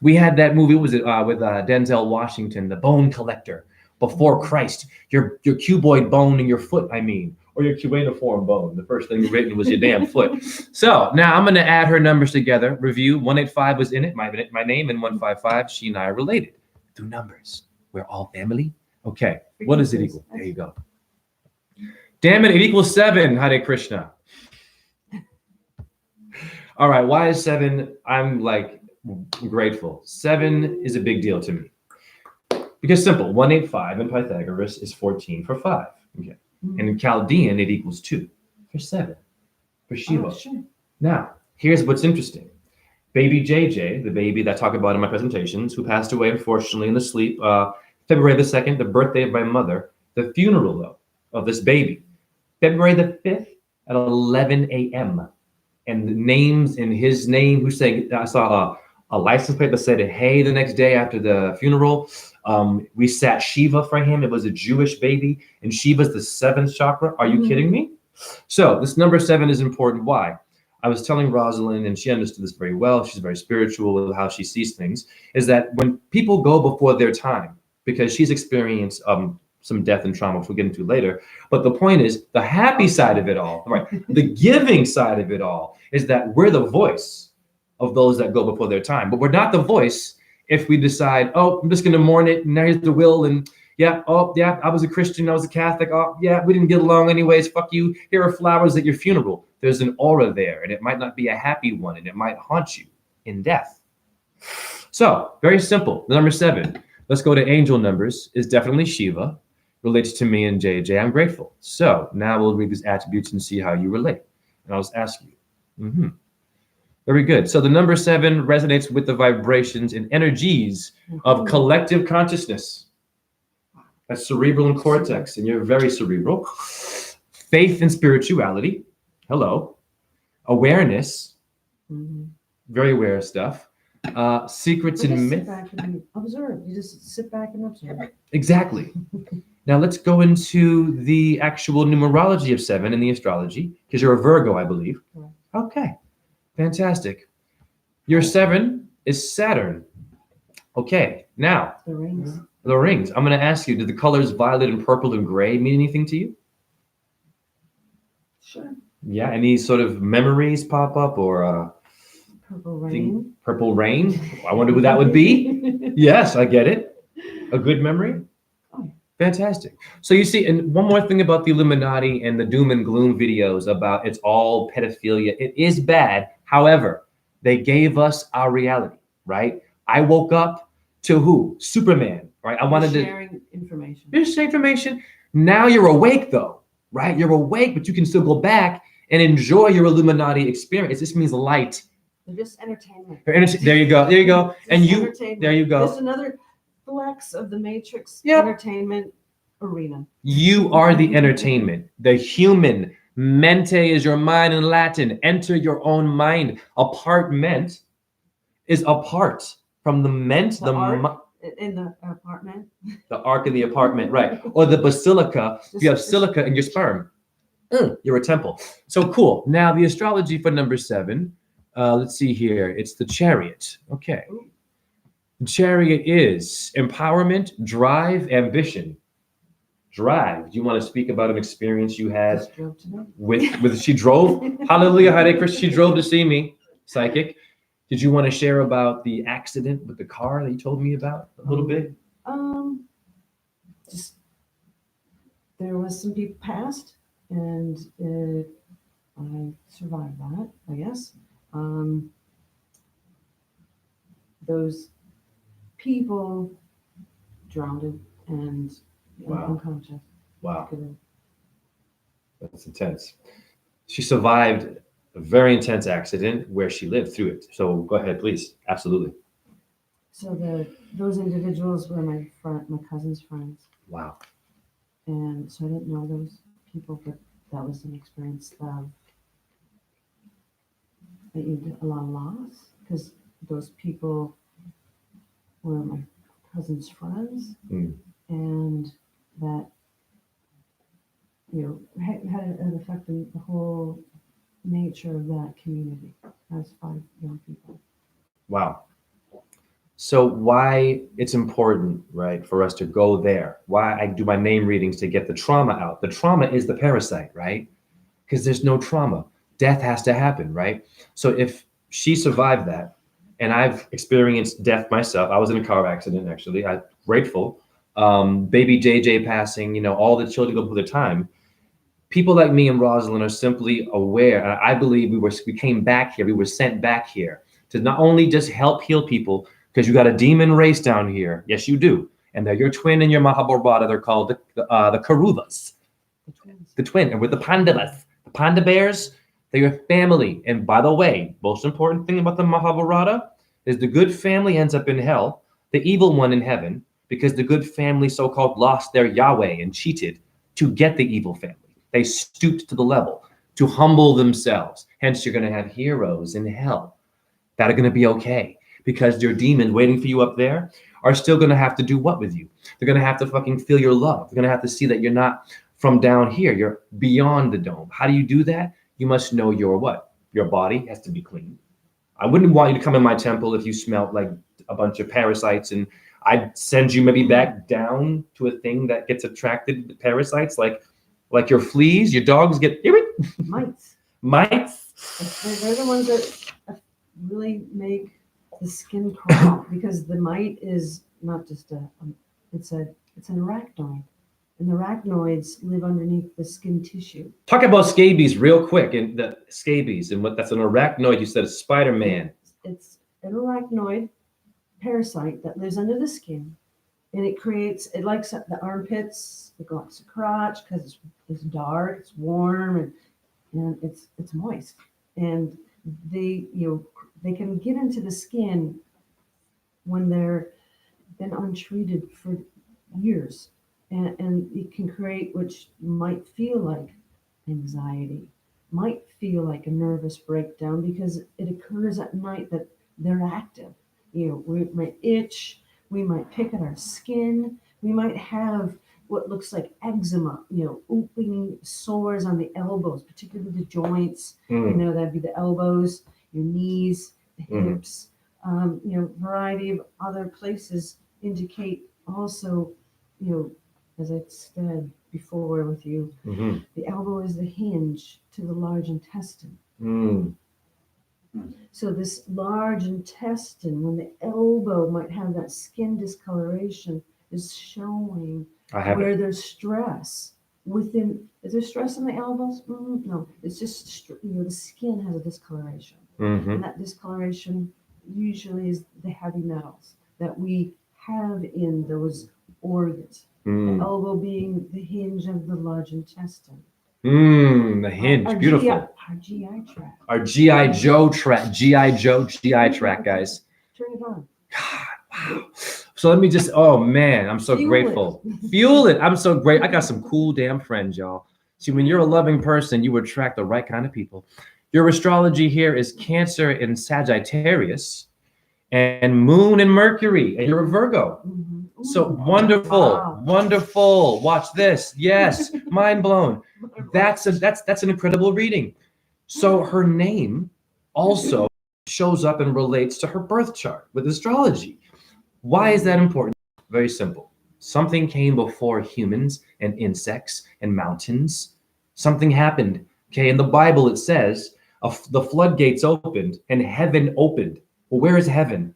We had that movie. What was it with Denzel Washington? The Bone Collector. Before Christ. Your cuboid bone in your foot. I mean. Or your cuneiform bone. The first thing written was your damn foot. So now I'm going to add her numbers together. Review. 185 was in it, my name, and 155. She and I are related through numbers. We're all family. Okay. What does it equal? There you go. Damn it equals 7. Hare Krishna. All right. Why is 7? I'm like grateful. 7 is a big deal to me. Because simple. 185 in Pythagoras is 14 for 5. Okay. And in Chaldean, it equals 2 for 7 for Shiva. Oh, sure. Now, here's what's interesting. Baby JJ, the baby that I talk about in my presentations, who passed away, unfortunately, in the sleep, February the 2nd, the birthday of my mother, the funeral, though, of this baby, February the 5th at 11 a.m. And the names in his name, who said, I saw a license plate that said, hey, the next day after the funeral. We sat Shiva for him. It was a Jewish baby, and Shiva's the 7th chakra. Are you kidding me? So this number 7 is important. Why? I was telling Roslynn, and she understood this very well. She's very spiritual with how she sees things, is that when people go before their time, because she's experienced some death and trauma, which we'll get into later. But the point is, the happy side of it all, right? The giving side of it all is that we're the voice of those that go before their time, but we're not the voice if we decide, oh, I'm just going to mourn it, and there's the will, and yeah, oh, yeah, I was a Christian, I was a Catholic, oh, yeah, we didn't get along anyways, fuck you, here are flowers at your funeral. There's an aura there, and it might not be a happy one, and it might haunt you in death. So, very simple, number 7. Let's go to angel numbers, is definitely Shiva, relates to me and JJ, I'm grateful. So, now we'll read these attributes and see how you relate, and I'll just ask you. Very good. So the number 7 resonates with the vibrations and energies of collective consciousness. That's cerebral and cortex, and you're very cerebral. Faith and spirituality. Hello. Awareness. Very aware of stuff. Secrets and myth. Sit back and observe. You just sit back and observe. Exactly. Now let's go into the actual numerology of 7 in the astrology, because you're a Virgo, I believe. Okay. Fantastic. Your 7 is Saturn. Okay, now The rings. the rings. I'm going to ask you, do the colors violet and purple and gray mean anything to you? Sure. Yeah, any sort of memories pop up or Purple rain. purple rain? I wonder who that would be. Yes, I get it. A good memory? Oh. Fantastic. So you see, and one more thing about the Illuminati and the doom and gloom videos about it's all pedophilia. It is bad. However, they gave us our reality, right? I woke up to who? Superman, right? I wanted to sharing information. Just information. Now you're awake though, right? You're awake, but you can still go back and enjoy your Illuminati experience. This means light. They're just entertainment. There you go. There you go. And you, entertainment. there you go. There's another flex of the Matrix Yep. entertainment arena. You are the entertainment. The human Mente is your mind in Latin. Enter your own mind. Apartment is apart from the ment, The ark in the apartment. the ark in the apartment, right? Or the basilica. If you have silica in your sperm, you're a temple. So cool. Now the astrology for number 7. Let's see here. It's the chariot. Okay. The chariot is empowerment, drive, ambition. Drive. Do you want to speak about an experience you had Just drove today. with she drove? Hallelujah, Hare Krishna. She drove to see me, psychic. Did you want to share about the accident with the car that you told me about a little bit? Just there was some people passed, and I survived that, I guess. Those people drowned and Wow. unconscious. Wow. That's intense. She survived a very intense accident where she lived through it. So go ahead, please. Absolutely. So those individuals were my cousin's friends. Wow. And so I didn't know those people, but that was an experience that you did a lot of loss, because those people were my cousin's friends, and that had an effect on the whole nature of that community. As 5 young people. Wow. So why it's important, right, for us to go there? Why I do my name readings to get the trauma out. The trauma is the parasite, right? Because there's no trauma. Death has to happen, right? So if she survived that, and I've experienced death myself. I was in a car accident, actually. I'm grateful. Baby JJ passing, all the children go through their time. People like me and Roslynn are simply aware. And I believe we came back here. We were sent back here to not only just help heal people, because you got a demon race down here. Yes, you do. And they're your twin and your Mahabharata. They're called the Karuvas. The twin. And we're the Pandavas. The Panda bears, they're your family. And by the way, most important thing about the Mahabharata is the good family ends up in hell, the evil one in heaven, because the good family so-called lost their Yahweh and cheated to get the evil family. They stooped to the level to humble themselves. Hence, you're going to have heroes in hell that are going to be okay, because your demons waiting for you up there are still going to have to do what with you? They're going to have to fucking feel your love. They're going to have to see that you're not from down here. You're beyond the dome. How do you do that? You must know your what? Your body has to be clean. I wouldn't want you to come in my temple if you smelled like a bunch of parasites, and I'd send you maybe back down to a thing that gets attracted to parasites, like your fleas. Your dogs get mites. Mites. They're the ones that really make the skin crawl, because the mite is not just it's an arachnoid, and the arachnoids live underneath the skin tissue. Talk about scabies real quick, and the scabies and what that's an arachnoid. You said a Spider-Man. It's an arachnoid parasite that lives under the skin, and it likes the armpits, it likes the crotch because it's dark, it's warm, and it's moist, and they can get into the skin when they're been untreated for years, and it can create, which might feel like anxiety, might feel like a nervous breakdown, because it occurs at night that they're active. We might itch, we might pick at our skin, we might have what looks like eczema, opening sores on the elbows, particularly the joints. That'd be the elbows, your knees, the hips. Variety of other places indicate also, as I said before with you, the elbow is the hinge to the large intestine. So this large intestine, when the elbow might have that skin discoloration, is showing where there's stress within. Is there stress in the elbows? No, it's just the skin has a discoloration, and that discoloration usually is the heavy metals that we have in those organs. The elbow being the hinge of the large intestine. The hinge, beautiful. Our GI tract. Our GI Joe tract. GI tract, guys. Turn it on. God, wow. So let me I'm so grateful. Fuel it. I'm so great. I got some cool damn friends, y'all. See, when you're a loving person, you attract the right kind of people. Your astrology here is Cancer in Sagittarius and Moon and Mercury, and you're a Virgo. Mm-hmm. So Ooh, wonderful, wow. wonderful. Watch this. Yes, mind blown. That's an incredible reading. So her name also shows up and relates to her birth chart with astrology. Why is that important? Very simple. Something came before humans and insects and mountains. Something happened. Okay, in the Bible it says the floodgates opened and heaven opened. Well, where is heaven?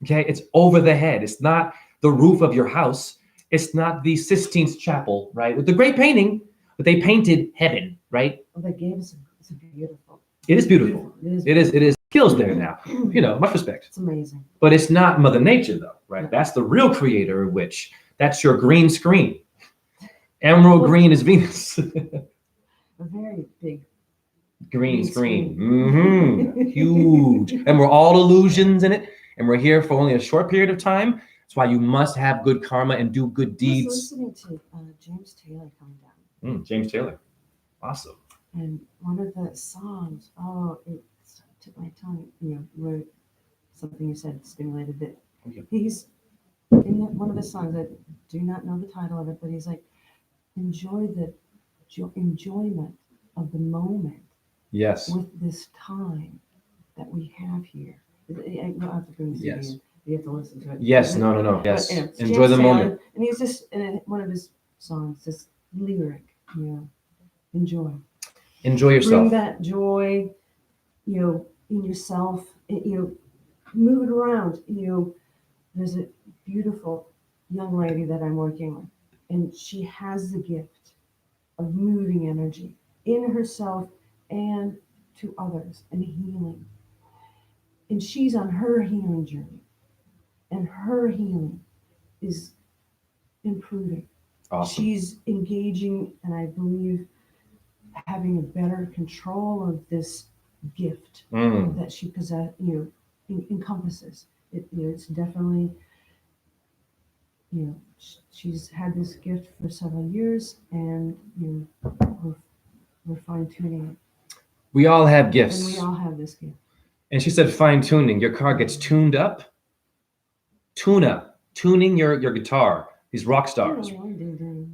Okay, it's over the head. It's not the roof of your house. It's not the Sistine Chapel, right? With the great painting, but they painted heaven, right? Oh, they gave us it's beautiful. It is beautiful. It is skills there now. You know, much respect. It's amazing. But it's not Mother Nature, though, right? No. That's the real creator, which that's your green screen. Emerald green is Venus. A very big green screen. Huge. And we're all illusions in it. And we're here for only a short period of time. That's why you must have good karma and do good deeds. I was listening to James Taylor coming down. James Taylor. Awesome. And one of the songs, it took my tongue, where something you said stimulated it. Okay. He's in one of the songs, I do not know the title of it, but he's like, enjoy the enjoyment of the moment. Yes. With this time that we have here. You'll have to bring the CD in. You have to listen to it. Yes, no. Yes. But, Enjoy the moment. And he's just in one of his songs, this lyric, enjoy. Enjoy yourself. Bring that joy, in yourself, move it around. There's a beautiful young lady that I'm working with, and she has the gift of moving energy in herself and to others and healing. And she's on her healing journey, and her healing is improving. Awesome. She's engaging, and I believe having a better control of this gift that she encompasses. It's definitely, she's had this gift for several years, and we're fine tuning it. We all have gifts. And we all have this gift. And she said fine tuning. Your car gets tuned up. Tuning your guitar. These rock stars.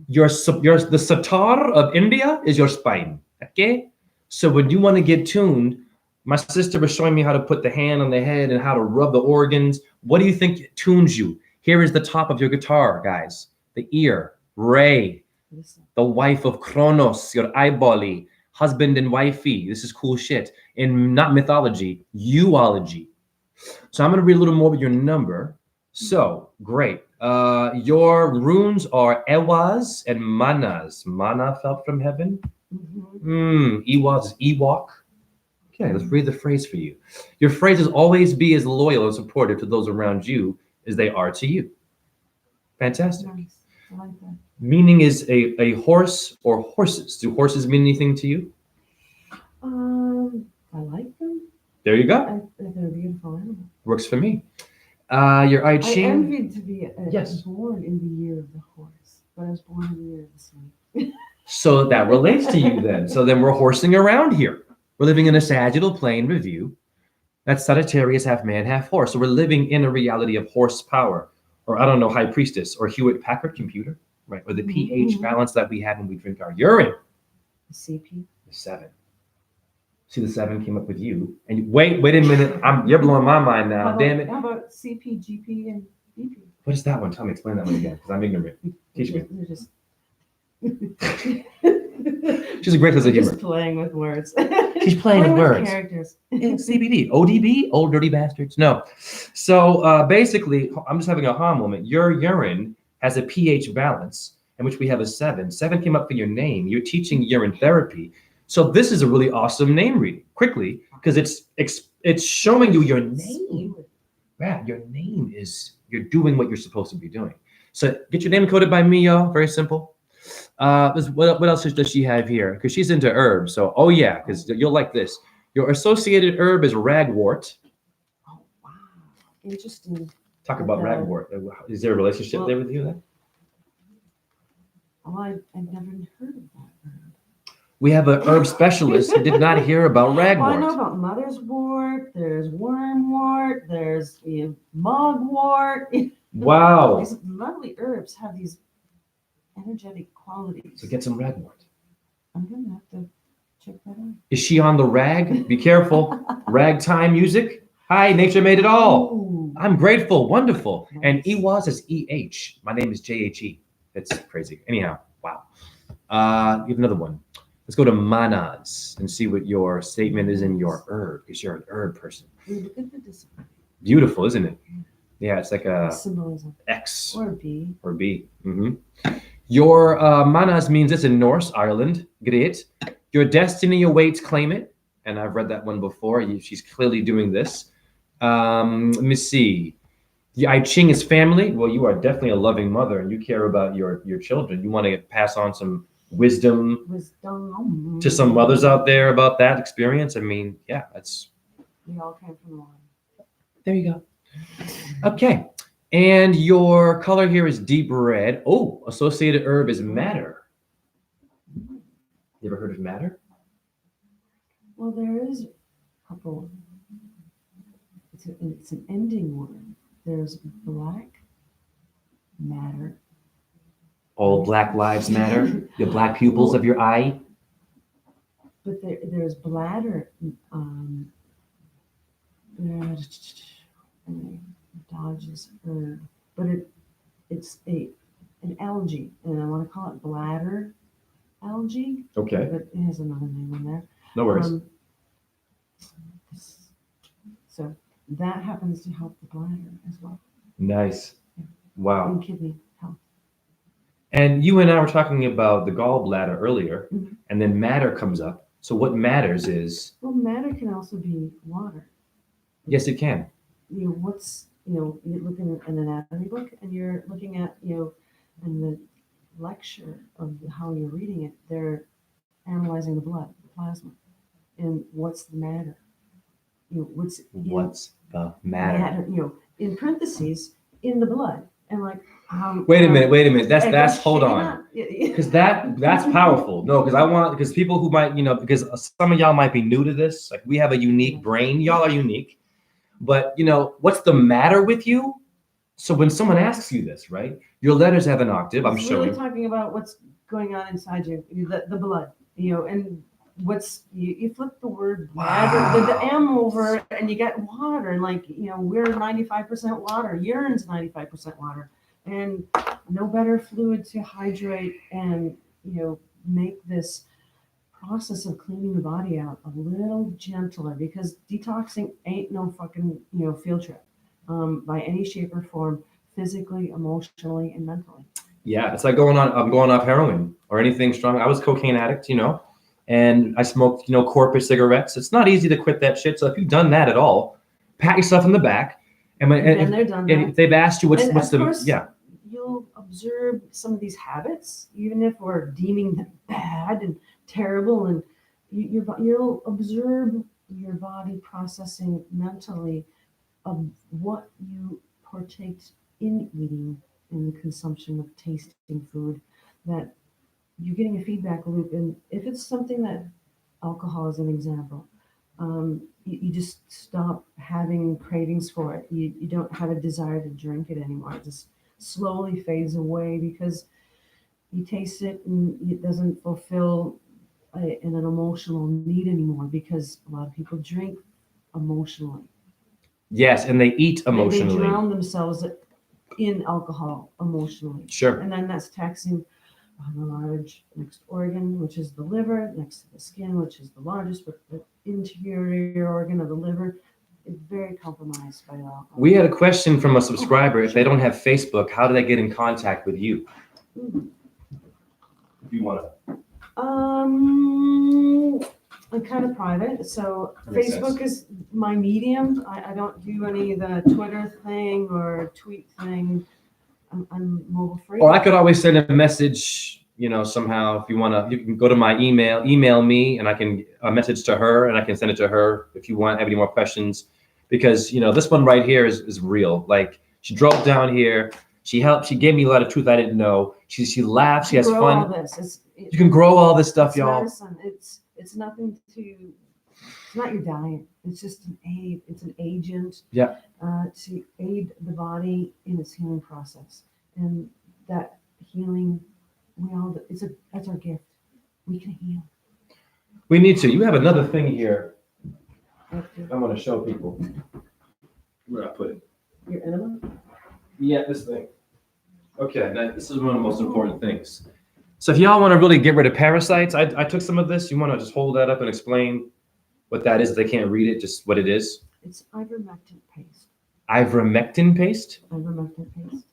The sitar of India is your spine. Okay? So when you want to get tuned, my sister was showing me how to put the hand on the head and how to rub the organs. What do you think tunes you? Here is the top of your guitar, guys. The ear. Ray. The wife of Kronos, your eyebally. Husband and wifey. This is cool shit. In not mythology, uology. So I'm going to read a little more with your number. So, great. Your runes are Ewas and Manas. Mana fell from heaven. Ewas is Ewok. Okay, let's read the phrase for you. Your phrase is always be as loyal and supportive to those around you as they are to you. Fantastic. Nice. I like that. Meaning is a horse or horses. Do horses mean anything to you? I like them. There you go. They're a beautiful animal. Works for me. Your I Ching. I envied to be yes. born in the year of the horse, but I was born in the year of the snake. So that relates to you then. So then we're horsing around here. We're living in a sagittal plane review. That's Sagittarius, half man, half horse. So we're living in a reality of horsepower, or I don't know, high priestess, or Hewitt-Packard computer, right? Or the pH balance that we have when we drink our urine. The CP. The 7. See, the 7 came up with you. And wait a minute. You're blowing my mind now. Damn it. How about CP, GP, and BP? What is that one? Tell me, explain that one again, because I'm ignorant. Teach me. She's a great sense of humor. Just playing with words. She's playing with words. Characters. CBD, ODB, old dirty bastards. No. So basically, I'm just having a aha moment. Your urine has a pH balance in which we have a 7. 7 came up for your name. You're teaching urine therapy. So this is a really awesome name reading. Quickly, because it's showing you your name. Yeah, your name is, you're doing what you're supposed to be doing. So get your name coded by me, y'all. Very simple. What else does she have here? Because she's into herbs. So, oh yeah, because you'll like this. Your associated herb is ragwort. Oh, wow. Interesting. Talk about ragwort. Is there a relationship there with you then? Oh, I've never heard of that herb. We have an herb specialist who did not hear about Well, I know ragwort. about mother's wort, there's wormwort, there's mugwort. Wow. These lovely herbs have these energetic qualities. So get some ragwort. I'm gonna have to check that out. Is she on the rag? Be careful. Ragtime music. Hi, nature made it all. Ooh. I'm grateful. Wonderful. And Nice. Ewas is EH. My name is JHE. That's crazy. Anyhow, wow. You have another one. Let's go to manas and see what your statement is in your herb, because you're an herb person. Look at the discipline. Beautiful, isn't it? Yeah, it's like a Symbolism. X Or B. or B. Your manas means this in Norse, Ireland. Great. Your destiny awaits, claim it. And I've read that one before. She's clearly doing this. Let me see. The I Ching is family. Well, you are definitely a loving mother, and you care about your children. You want to pass on some wisdom to some mothers out there about that experience. I mean, yeah, that's. We all came from the one. There you go. Okay. And your color here is deep red. Oh, associated herb is madder. You ever heard of madder? Well, there is a couple. It's an ending word. There's black matter. All black lives matter. The black pupils of your eye. But there's bladder. Dodges herb, but it's an algae, and I want to call it bladder algae. Okay. But it has another name in there. No worries. So that happens to help the bladder as well. Nice. Wow. And kidney health. And you and I were talking about the gallbladder earlier, Mhm. and then matter comes up. So what matters is, Well, matter can also be water. yes, it can. You're looking at an anatomy book, and you're looking at, in the lecture of how you're reading it, they're analyzing the blood, the plasma, and what's the matter. What's the matter? In parentheses, in the blood, and like how. Wait a minute. That's hold on. Because Because that's powerful. No, because people who might, because some of y'all might be new to this. Like, we have a unique brain. Y'all are unique. But, what's the matter with you? So when someone asks you this, right, your letters have an octave, I'm It's showing. really talking about what's going on inside you, the blood, and what's, you flip the word bladder, the M over, and you get water, and we're 95% water, urine's 95% water, and no better fluid to hydrate and, make this process of cleaning the body out a little gentler, because detoxing ain't no fucking field trip by any shape or form, physically, emotionally, and mentally. Yeah, it's like I'm going off heroin or anything strong. I was a cocaine addict, and I smoked, corporate cigarettes. It's not easy to quit that shit. So if you've done that at all, pat yourself in the back. And if they've asked you what's the you'll observe some of these habits, even if we're deeming them bad and terrible, and you'll observe your body processing mentally of what you partake in eating, in the consumption of tasting food, that you're getting a feedback loop. And if it's something that alcohol is an example, you just stop having cravings for it. You don't have a desire to drink it anymore. It just slowly fades away because you taste it and it doesn't fulfill an emotional need anymore, because a lot of people drink emotionally. Yes, and they eat emotionally. They drown themselves in alcohol emotionally. Sure. And then that's taxing on the large next organ, which is the liver, next to the skin, which is the largest, but the interior organ of the liver is very compromised by alcohol. We had a question from a subscriber. If they don't have Facebook, how do they get in contact with you? If you want to. I'm kind of private, so Makes Facebook sense. is my medium. I don't do any of the Twitter thing or tweet thing. I'm mobile free. Or I could always send a message, somehow. If you want to, you can go to my email me, and I can a message to her, and I can send it to her if you want, have any more questions. Because, this one right here is real. Like, she drove down here. She gave me a lot of truth I didn't know. She laughs. She has grow fun. all this. You can grow all this stuff, it's y'all. medicine. It's nothing to. It's not your diet. It's just an aid. It's an agent. Yeah. To aid the body in its healing process, and that healing, that's our gift. We can heal. We need to. You have another thing here. I want to show people. Where did I put it? Your enema? Yeah, this thing. Okay, now this is one of the most important things. So if y'all want to really get rid of parasites, I took some of this. You want to just hold that up and explain what that is? If they can't read it, just what it is. It's ivermectin paste. Ivermectin paste? Ivermectin paste.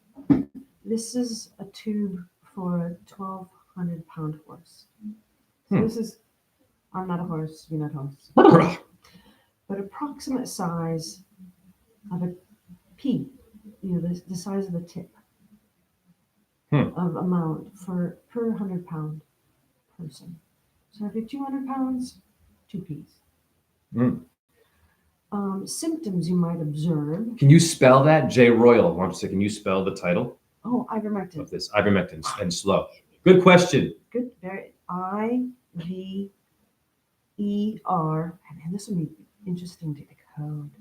This is a tube for a 1,200-pound horse. So this is, I'm not a horse, you're not a horse. But approximate size of a pea, the size of the tip of amount per 100-pound person. So if you're 200 pounds, 2 peas. Symptoms you might observe. Can you spell that? J Royal wants to. Can you spell the title? Oh, ivermectin. Of this ivermectin and slow. Good question. Good. Very IVER. And this would be interesting to decode.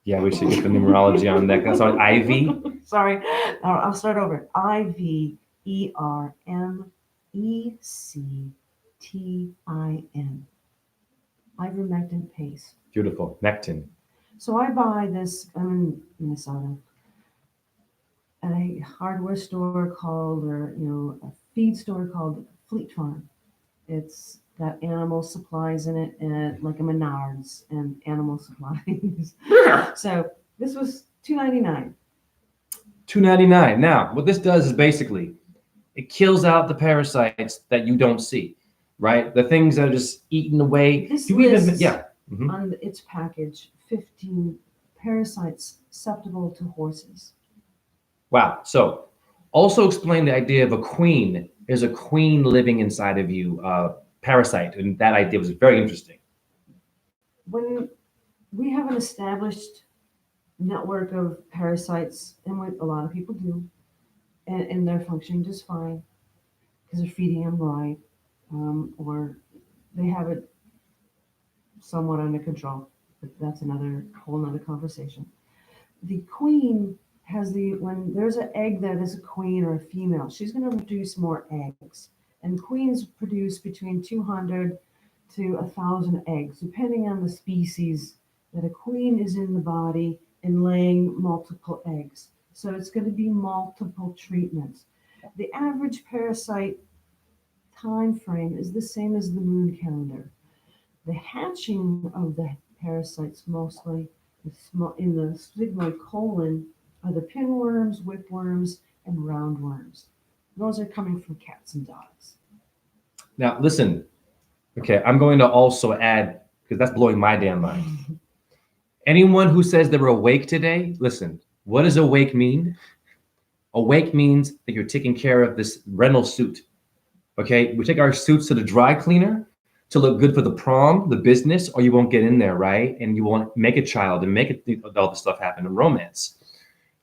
Yeah, we should get the numerology on that. That's on IV. Sorry, I'll start over. IVERMECTIN. Ivermectin paste. Beautiful. Mectin. So I buy this, I'm in Minnesota, at a hardware store called, a feed store called Fleet Farm. It's got animal supplies in it, and like a Menards and animal supplies. So this was $2.99. $2.99. Now, what this does is basically it kills out the parasites that you don't see, right? The things that are just eaten away. This on its package 15 parasites susceptible to horses. Wow. So also explain the idea of a queen. There's a queen living inside of you, parasite. And that idea was very interesting. When we have an established network of parasites, and what a lot of people do, and they're functioning just fine because they're feeding them right, or they have it somewhat under control. But that's whole nother conversation. The queen has when there's an egg that is a queen or a female, she's going to produce more eggs. And queens produce between 200 to 1,000 eggs, depending on the species that a queen is in the body and laying multiple eggs. So it's going to be multiple treatments. The average parasite time frame is the same as the moon calendar. The hatching of the parasites mostly in the sigmoid colon are the pinworms, whipworms, and roundworms. Those are coming from cats and dogs. Now, listen. Okay, I'm going to also add, because that's blowing my damn mind. Anyone who says they were awake today, listen, what does awake mean? Awake means that you're taking care of this rental suit. Okay, we take our suits to the dry cleaner to look good for the prom, the business, or you won't get in there, right? And you won't make a child and make all the stuff happen in romance.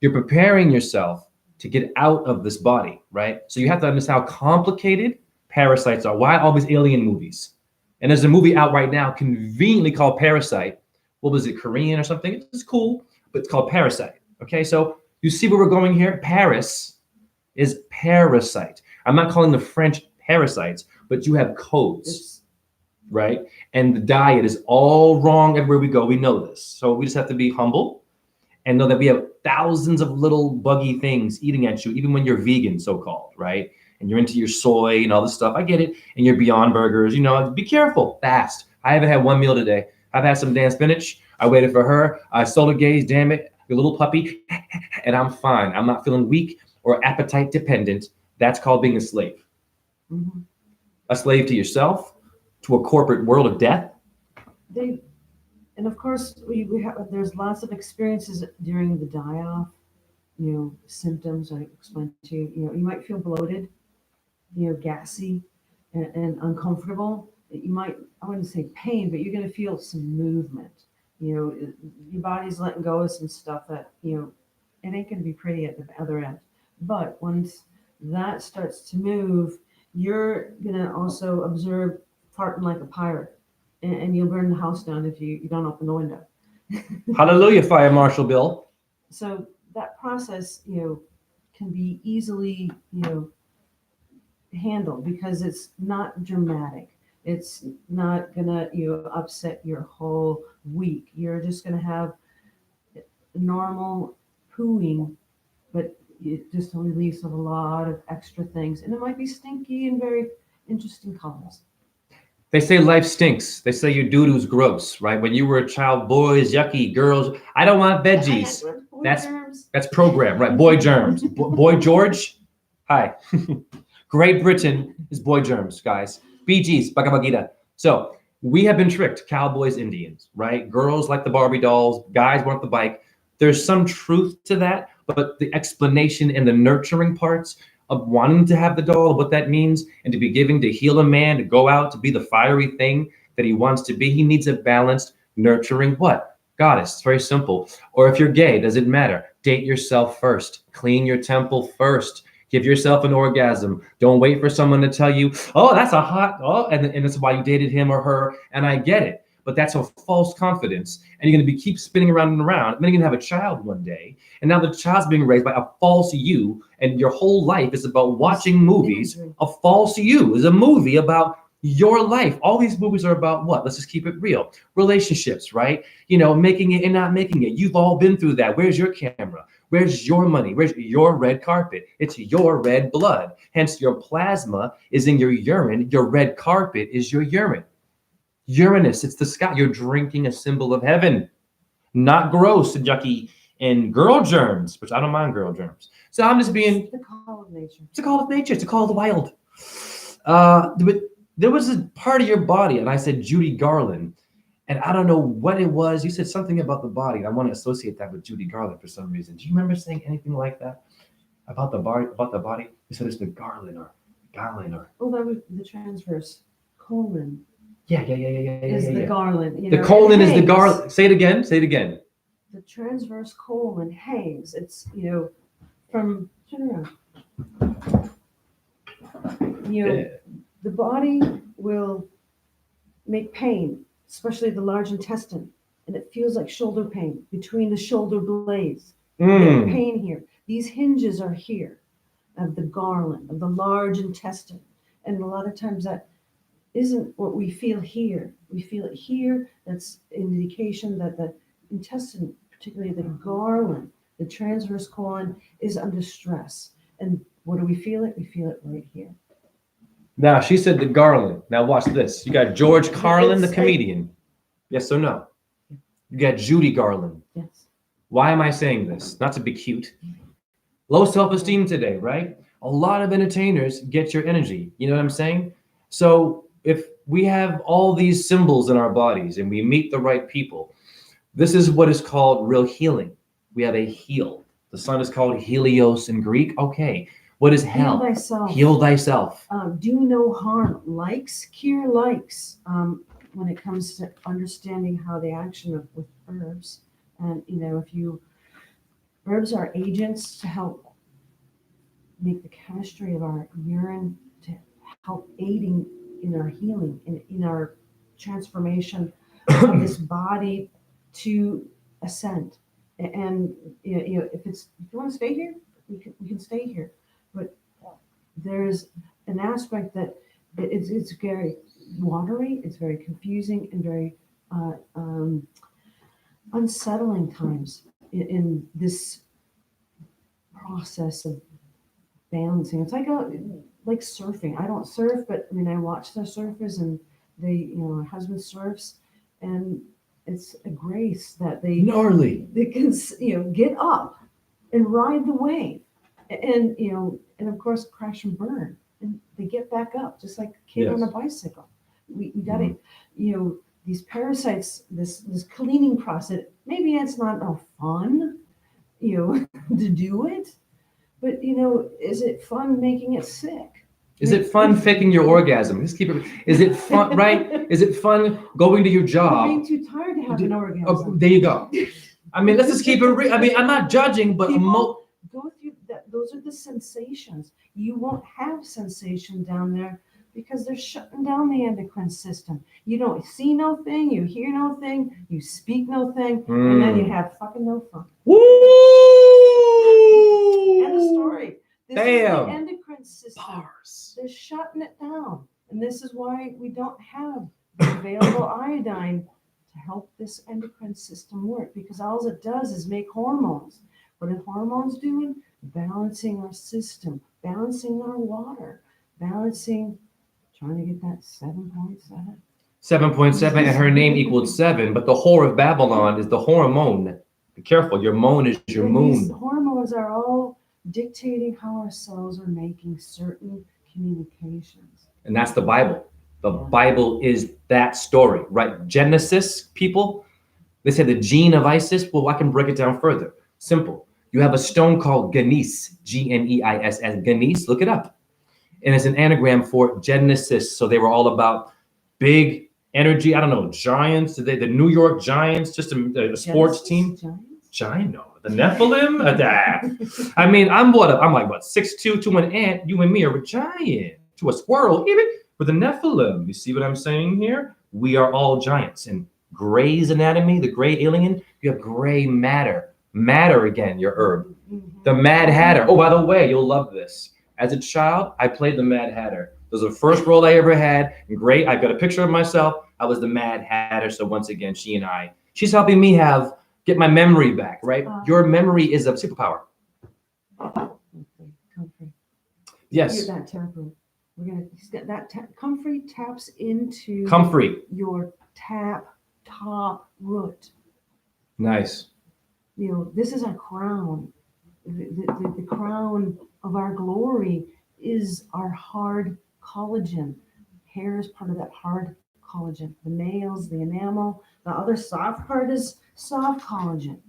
You're preparing yourself to get out of this body, right? So you have to understand how complicated parasites are. Why all these alien movies? And there's a movie out right now conveniently called Parasite. What was it, Korean or something? It's cool, but it's called Parasite. Okay, so you see where we're going here? Paris is parasite. I'm not calling the French parasites, but you have codes, right? And the diet is all wrong everywhere we go. We know this. So we just have to be humble and know that we have thousands of little buggy things eating at you, even when you're vegan, so-called, right? And you're into your soy and all this stuff. I get it. And your Beyond Burgers, be careful, fast. I haven't had one meal today. I've had some damn spinach. I waited for her. I solar gaze, damn it, your little puppy. And I'm fine. I'm not feeling weak or appetite dependent. That's called being a slave. Mm-hmm. A slave to yourself, to a corporate world of death. And of course, there's lots of experiences during the die-off, symptoms I explained to you. You might feel bloated, gassy and uncomfortable. You might, I wouldn't say pain, but you're going to feel some movement. Your body's letting go of some stuff that, it ain't going to be pretty at the other end. But once that starts to move, you're gonna also observe farting like a pirate, and you'll burn the house down if you don't open the window. Hallelujah, Fire Marshal Bill. So that process, can be easily, handled because it's not dramatic. It's not gonna, upset your whole week. You're just gonna have normal pooing, but it just release of a lot of extra things, and it might be stinky and very interesting colors. They say life stinks. They say your doo-doo's gross, right? When you were a child, boys, yucky, girls, I don't want veggies. That's program, right? Boy germs. Boy George, hi. Great Britain is boy germs, guys. Bee Gees, Bhagavad Gita. So we have been tricked, cowboys, Indians, right? Girls like the Barbie dolls, guys want the bike. There's some truth to that, but the explanation and the nurturing parts of wanting to have the doll, what that means, and to be giving to heal a man, to go out, to be the fiery thing that he wants to be. He needs a balanced, nurturing what? Goddess. It's very simple. Or if you're gay, does it matter? Date yourself first. Clean your temple first. Give yourself an orgasm. Don't wait for someone to tell you, oh, that's a hot, oh, and that's why you dated him or her. And I get it. But that's a false confidence. And you're going to keep spinning around and around. And then you're going to have a child one day. And now the child's being raised by a false you. And your whole life is about watching movies. A false you is a movie about your life. All these movies are about what? Let's just keep it real. Relationships, right? Making it and not making it. You've all been through that. Where's your camera? Where's your money? Where's your red carpet? It's your red blood. Hence, your plasma is in your urine. Your red carpet is your urine. Uranus, it's the sky. You're drinking a symbol of heaven. Not gross and yucky and girl germs, which I don't mind girl germs. So I'm just being... It's the call of nature. It's a call of nature. It's a call of the wild. But there was a part of your body, and I said Judy Garland, and I don't know what it was. You said something about the body, and I want to associate that with Judy Garland for some reason. Do you remember saying anything like that about the body? You said it's the Garland or Garland or... Oh, that was the transverse colon. Yeah. Is the garland. The colon is the garland. Say it again. The transverse colon hangs. It's, from, turn around. The body will make pain, especially the large intestine. And it feels like shoulder pain between the shoulder blades. Pain here. These hinges are here of the garland, of the large intestine. And a lot of times that isn't what we feel here. We feel it here. That's an indication that the intestine, particularly the garland, the transverse colon, is under stress. And what do we feel it? We feel it right here. Now, she said the Garland. Now, watch this. You got George Carlin, the comedian. Yes or no? You got Judy Garland. Yes. Why am I saying this? Not to be cute. Low self-esteem today, right? A lot of entertainers get your energy. You know what I'm saying? So if we have all these symbols in our bodies and we meet the right people, this is what is called real healing. We have a heal. The sun is called Helios in Greek. Okay. What is hell? Heal thyself. Heal thyself. Do no harm. Likes cure likes. When it comes to understanding how the action with herbs, and herbs are agents to help make the chemistry of our urine, to help aiding in our healing, in our transformation of this body to ascend. And if you want to stay here, we can stay here. But there's an aspect that it's very watery, it's very confusing, and very unsettling times in this process of balancing. It's like surfing. I don't surf, but I watch the surfers, and my husband surfs, and it's a grace that they can get up and ride the wave. And of course, crash and burn, and they get back up just like a kid on a bicycle. We got to, these parasites, this cleaning process. Maybe it's not fun, to do it, but is it fun making it sick? Is it fun faking your orgasm? Just keep it. Is it fun, right? Is it fun going to your job? Being too tired to have an orgasm. Oh, there you go. Let's just keep it real. I'm not judging, but go through those are the sensations. You won't have sensation down there because they're shutting down the endocrine system. You don't see no thing, you hear no thing, you speak no thing, and then you have fucking no fun. Woo! End of story. This is the Damn. endocrine system. Bars. They're shutting it down. And this is why we don't have the available iodine to help this endocrine system work, because all it does is make hormones. What are hormones doing? Balancing our system, balancing our water, balancing, trying to get that 7.7. 7.7, and her name equaled 7, but the whore of Babylon is the hormone. Be careful, your moon is your And moon. these hormones are all dictating how our cells are making certain communications. And that's the Bible. The Bible is that story, right? Genesis, people, they say the gene of Isis. Well, I can break it down further. Simple. You have a stone called Ganeis, Gneis, Ganeis, look it up. And it's an anagram for Genesis. So they were all about big energy, I don't know, giants, the New York Giants, just a sports team. Giant, no, the Nephilim. I mean, I'm like what, 6'2" to an ant. You and me are a giant to a squirrel, even with the Nephilim. You see what I'm saying here? We are all giants. And Grey's Anatomy, the gray alien, you have gray matter. Matter again, your herb. The Mad Hatter. Oh, by the way, you'll love this. As a child, I played the Mad Hatter. It was the first role I ever had. And great, I've got a picture of myself. I was the Mad Hatter. So once again, she's helping me get my memory back, right? Your memory is a superpower. Comfrey. Yes. That temple. He's got that Comfrey taps into your top root. Nice. You know, this is our crown. The crown of our glory is our hard collagen. Hair is part of that hard collagen. The nails, the enamel, the other soft part is soft collagen.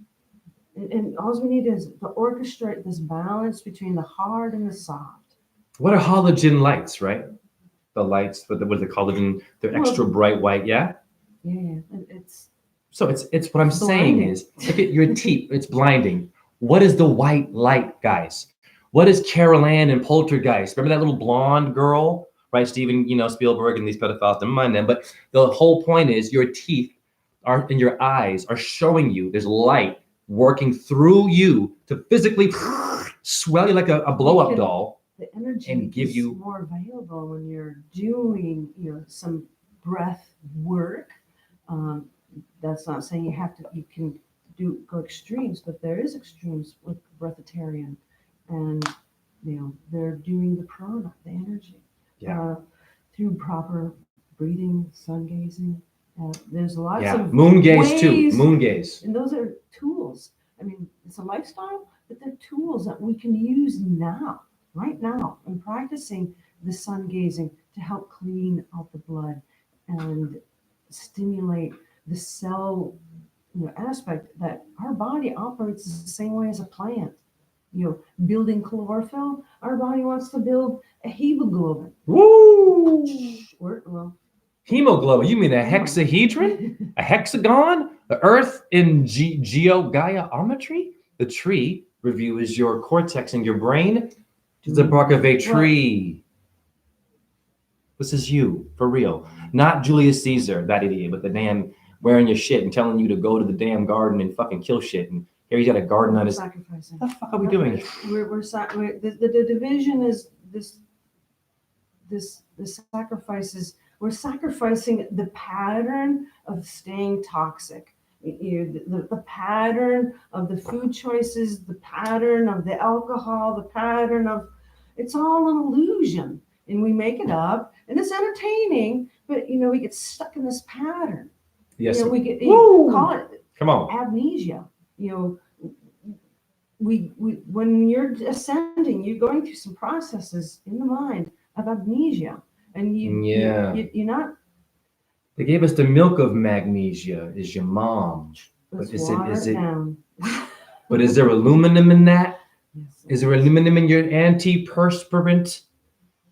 And all we need is to orchestrate this balance between the hard and the soft. What are halogen lights, right? The lights with the collagen, they're extra bright white, yeah? Yeah. So it's what I'm saying is, look at your teeth, it's blinding. What is the white light, guys? What is Carol Ann and Poltergeist? Remember that little blonde girl, right? Steven, Spielberg and these pedophiles, never mind them. But the whole point is your teeth and your eyes are showing you there's light working through you to physically swell you like a blow-up doll. The energy and give is you more available when you're doing some breath work. That's not saying you can go extremes, but there is extremes with breatharian, and they're doing the prana, the energy, through proper breathing, sun gazing. There's lots of moon gaze ways, too. Moon gaze, and those are tools. I mean, it's a lifestyle, but they're tools that we can use now, right now, and practicing the sun gazing to help clean out the blood and stimulate the cell aspect that our body operates the same way as a plant. Building chlorophyll, our body wants to build a hemoglobin. Woo! Hemoglobin, you mean a hexahedron? A hexagon? The earth in geometry? The tree review is your cortex and your brain. It's the bark of a tree. This is you, for real. Not Julius Caesar, that idiot, but the damn wearing your shit and telling you to go to the damn garden and fucking kill shit. And here he's got a garden on his... Sacrificing. What the fuck are we doing? The division is this sacrifices. We're sacrificing the pattern of staying toxic. The pattern of the food choices, the pattern of the alcohol, the pattern of... It's all an illusion. And we make it up, and it's entertaining, but we get stuck in this pattern. Yes. We get call it Come on. amnesia. We when you're ascending, you're going through some processes in the mind of amnesia, and you're not. They gave us the milk of magnesia. Is your mom? But is it? But is there aluminum in that? Yes. Is there aluminum in your antiperspirant?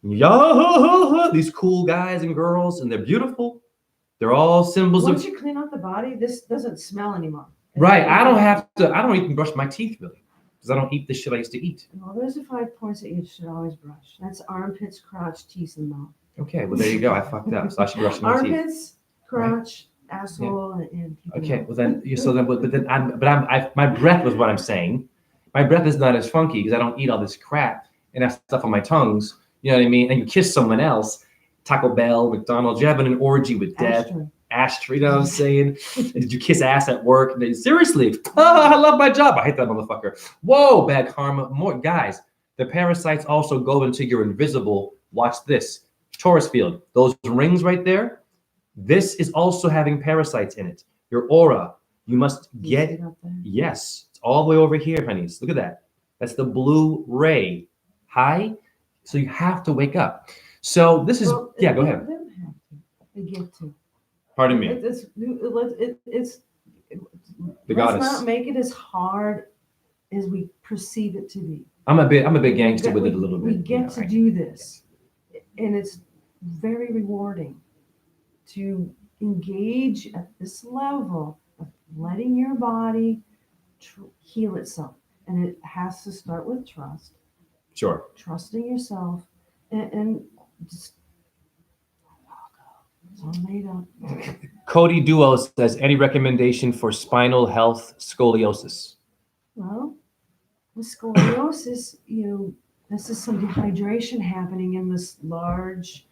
Yeah, these cool guys and girls, and they're beautiful. They're all symbols Once you clean out the body, this doesn't smell anymore. Right. I don't even brush my teeth really. because I don't eat the shit I used to eat. Well, there's the 5 points that you should always brush. That's armpits, crotch, teeth, and mouth. Okay, well, there you go. I fucked up. So I should brush my teeth. Armpits, crotch, asshole, and Okay, well then, my breath was what I'm saying. My breath is not as funky because I don't eat all this crap and have stuff on my tongues. You know what I mean? And you kiss someone else, Taco Bell, McDonald's. You're having an orgy with death. Ashtray, you know what I'm saying? Did you kiss ass at work? And they, seriously, I love my job. I hate that motherfucker. Whoa, bad karma. More guys. The parasites also go into your invisible. Watch this, Taurus field. Those rings right there. This is also having parasites in it. Your aura. You must get. Yes, it's all the way over here, honeys. Look at that. That's the blue ray. High. So you have to wake up. So this is Go ahead. They get to. Pardon me. It's the goddess. Let's not make it as hard as we perceive it to be. I'm a big gangster with it a little bit. We get to do this, and it's very rewarding to engage at this level of letting your body heal itself, and it has to start with trust. Sure. Trusting yourself, and just. It's all made up. Cody Duo says, any recommendation for spinal health scoliosis? Well, with scoliosis, this is some dehydration happening in this large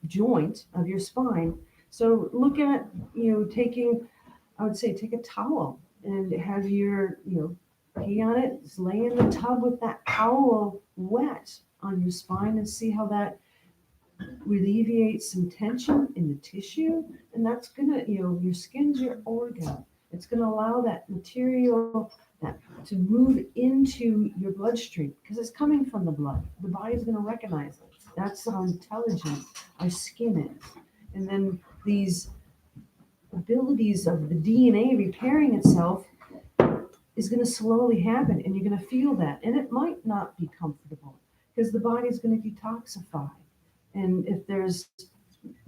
joint of your spine. So look at, I would say take a towel and have your, pee on it, just lay in the tub with that towel wet on your spine and see how that alleviates some tension in the tissue, and that's gonna, your skin's your organ. It's gonna allow that material to move into your bloodstream because it's coming from the blood. The body's gonna recognize it. That's how intelligent our skin is. And then these abilities of the DNA repairing itself is gonna slowly happen, and you're gonna feel that. And it might not be comfortable because the body's gonna detoxify. And if there's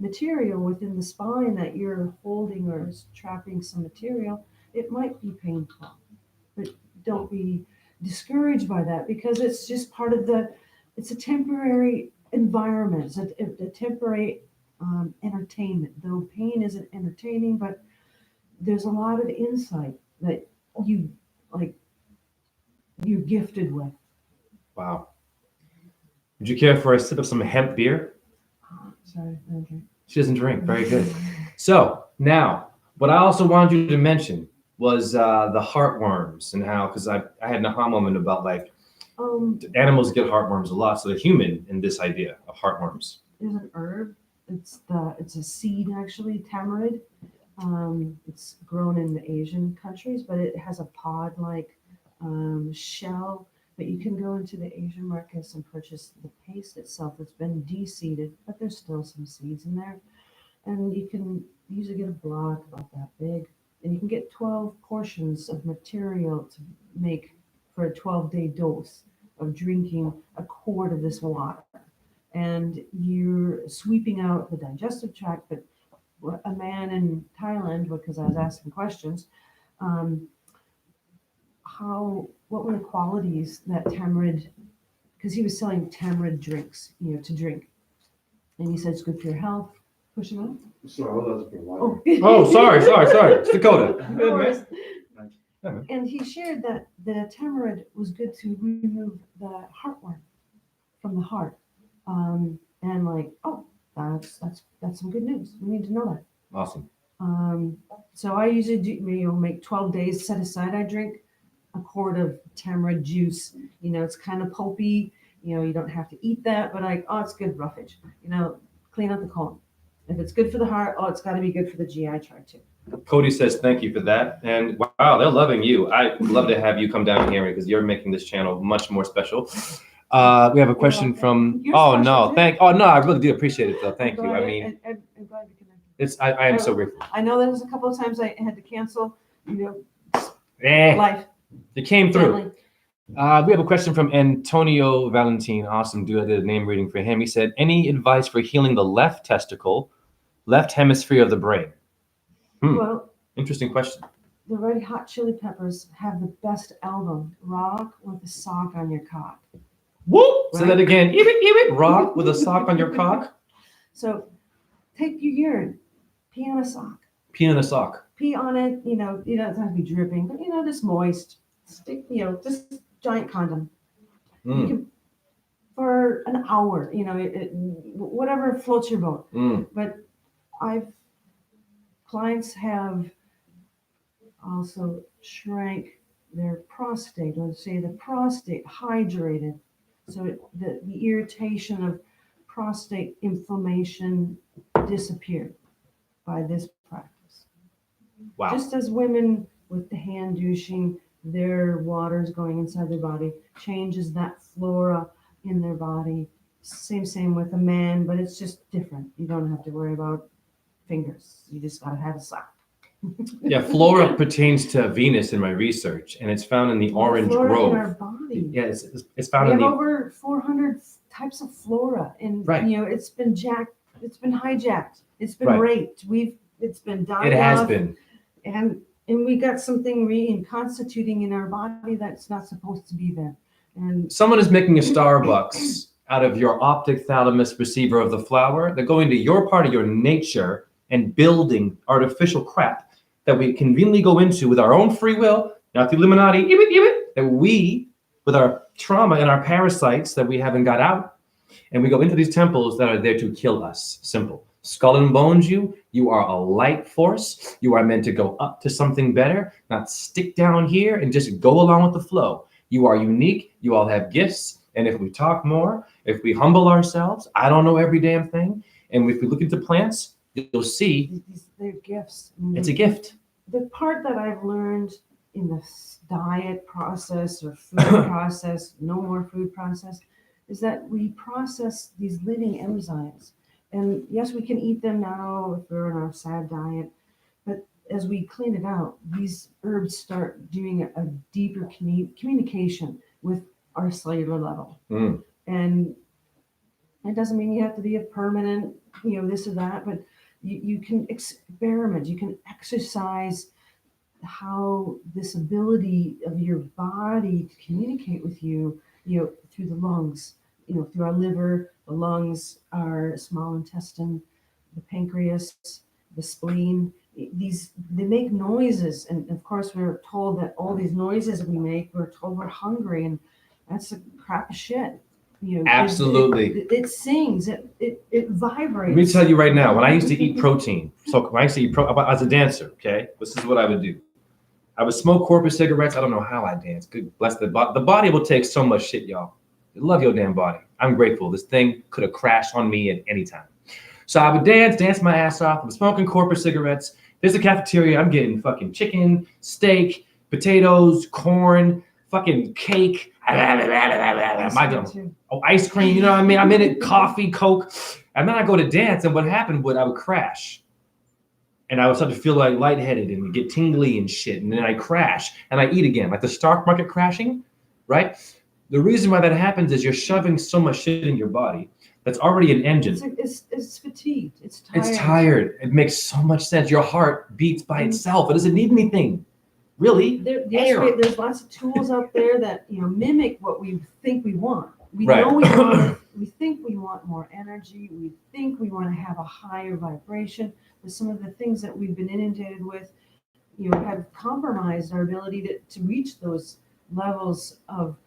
material within the spine that you're holding or is trapping some material, it might be painful. But don't be discouraged by that because it's just part of it's a temporary environment, it's a temporary entertainment. Though pain isn't entertaining, but there's a lot of insight that you're gifted with. Wow. Would you care for a sip of some hemp beer? Sorry, okay. She doesn't drink. Very good. So now, what I also wanted you to mention was the heartworms and how, because I had an aha moment about animals get heartworms a lot. So the human in this idea of heartworms. There's an herb. It's a seed actually, tamarind. It's grown in the Asian countries, but it has a pod-like shell. But you can go into the Asian markets and purchase the paste itself that's been de-seeded, but there's still some seeds in there. And you can usually get a block about that big. And you can get 12 portions of material to make for a 12-day dose of drinking a quart of this water. And you're sweeping out the digestive tract. But a man in Thailand, because I was asking questions, what were the qualities that tamarind, because he was selling tamarind drinks, to drink. And he said it's good for your health. Push him out. Sorry. It's Dakota. And he shared that the tamarind was good to remove the heartworm from the heart. That's some good news. We need to know that. Awesome. So I usually do, make 12 days set aside. I drink a quart of tamarind juice. It's kind of pulpy. You don't have to eat that, but it's good roughage. Clean out the colon. If it's good for the heart, it's got to be good for the GI tract too. Cody says thank you for that, and wow, they're loving you. I'd love to have you come down here because you're making this channel much more special. We have a question from. I really do appreciate it though. Thank you. I mean, I'm glad you connected. I am so grateful. I know there was a couple of times I had to cancel. Life. It came through. We have a question from Antonio Valentin. Awesome dude. I did a name reading for him. He said, any advice for healing the left testicle, left hemisphere of the brain? Well, interesting question. the Red Hot Chili Peppers have the best album, Rock with a Sock on Your Cock. Whoop! Right? Say that again. Eat it. Rock with a sock on your cock. So take your urine, pee on a sock. Pee on a sock. Pee on it, you know, it doesn't have to be dripping, but just moist. Stick, just giant condom. You can, for an hour, whatever floats your boat. But clients have also shrank their prostate, let's say the prostate hydrated. So the irritation of prostate inflammation disappeared by this practice. Wow. Just as women with the hand douching, their water's going inside their body, changes that flora in their body. Same with a man, but it's just different. You don't have to worry about fingers. You just gotta have a sock. Yeah, flora pertains to Venus in my research, and it's found in the orange flora grove. In our body. Yeah, it's found in we have over 400 types of flora, and it's been hijacked, it's been raped, it's been died off. It has been, and we got something reconstituting in our body that's not supposed to be there. And someone is making a Starbucks out of your optic thalamus receiver of the flower. They're going to your part of your nature and building artificial crap that we conveniently go into with our own free will, not the Illuminati, that we, with our trauma and our parasites that we haven't got out, and we go into these temples that are there to kill us. Simple. Skull and bones you are a light force. You are meant to go up to something better, not stick down here and just go along with the flow. You are unique. You all have gifts. And if we talk more, if we humble ourselves, I don't know every damn thing. And if we look into plants, you'll see they're gifts. It's a gift. The part that I've learned in the diet process or food process, no more food process, is that we process these living enzymes. And yes, we can eat them now if we're on our sad diet, but as we clean it out, these herbs start doing a deeper communication with our cellular level. And it doesn't mean you have to be a permanent, this or that, but you can experiment, you can exercise how this ability of your body to communicate with you, through the lungs, through our liver, the lungs, our small intestine, the pancreas, the spleen. They make noises, and of course we're told that all these noises we make, we're told we're hungry, and that's a crap of shit. Absolutely. It sings, it vibrates. Let me tell you right now, when I used to eat protein, as a dancer, okay, this is what I would do. I would smoke corporate cigarettes. I don't know how I dance. Good bless the body. The body will take so much shit, y'all. I love your damn body. I'm grateful. This thing could have crashed on me at any time. So I would dance my ass off. I'm smoking corporate cigarettes. There's a cafeteria. I'm getting fucking chicken, steak, potatoes, corn, fucking cake. Ice cream, you know what I mean? I'm in it, coffee, Coke. And then I go to dance, and what happened I would crash. And I would start to feel like lightheaded and get tingly and shit. And then I crash and I eat again, like the stock market crashing, right? The reason why that happens is you're shoving so much shit in your body that's already an engine. It's fatigued. It's tired. It's tired. It makes so much sense. Your heart beats by itself. It doesn't need anything. Really? There's lots of tools out there that mimic what we think we want. We know we want it. We think we want more energy. We think we want to have a higher vibration. But some of the things that we've been inundated with, have compromised our ability to reach those levels of,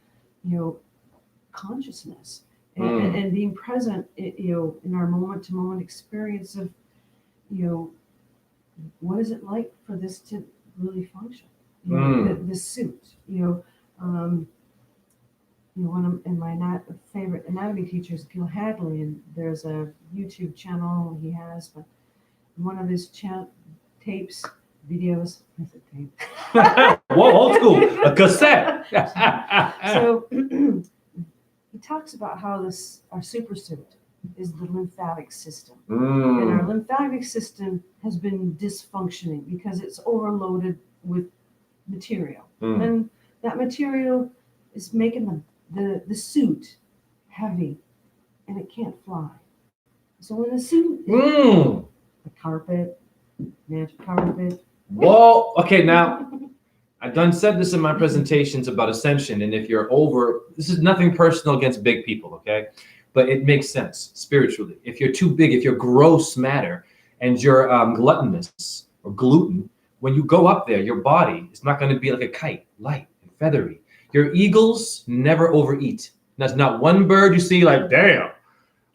consciousness and being present, in our moment-to-moment experience of, what is it like for this to really function? The suit, one of my favorite anatomy teachers, Gil Hadley, and there's a YouTube channel he has, but one of his videos, I said tape. Whoa, old school, a cassette. So he talks about how our super suit is the lymphatic system. And our lymphatic system has been dysfunctioning because it's overloaded with material. And that material is making the suit heavy, and it can't fly. So when the suit, the carpet, magic carpet, Whoa. Okay, now I've said this in my presentations about Ascension, and if you're over, this is nothing personal against big people, okay? But it makes sense spiritually. If you're too big, if you're gross matter and you're gluttonous or gluten, when you go up there, your body is not going to be like a kite, light and feathery. Your eagles never overeat. There's not one bird you see like, damn,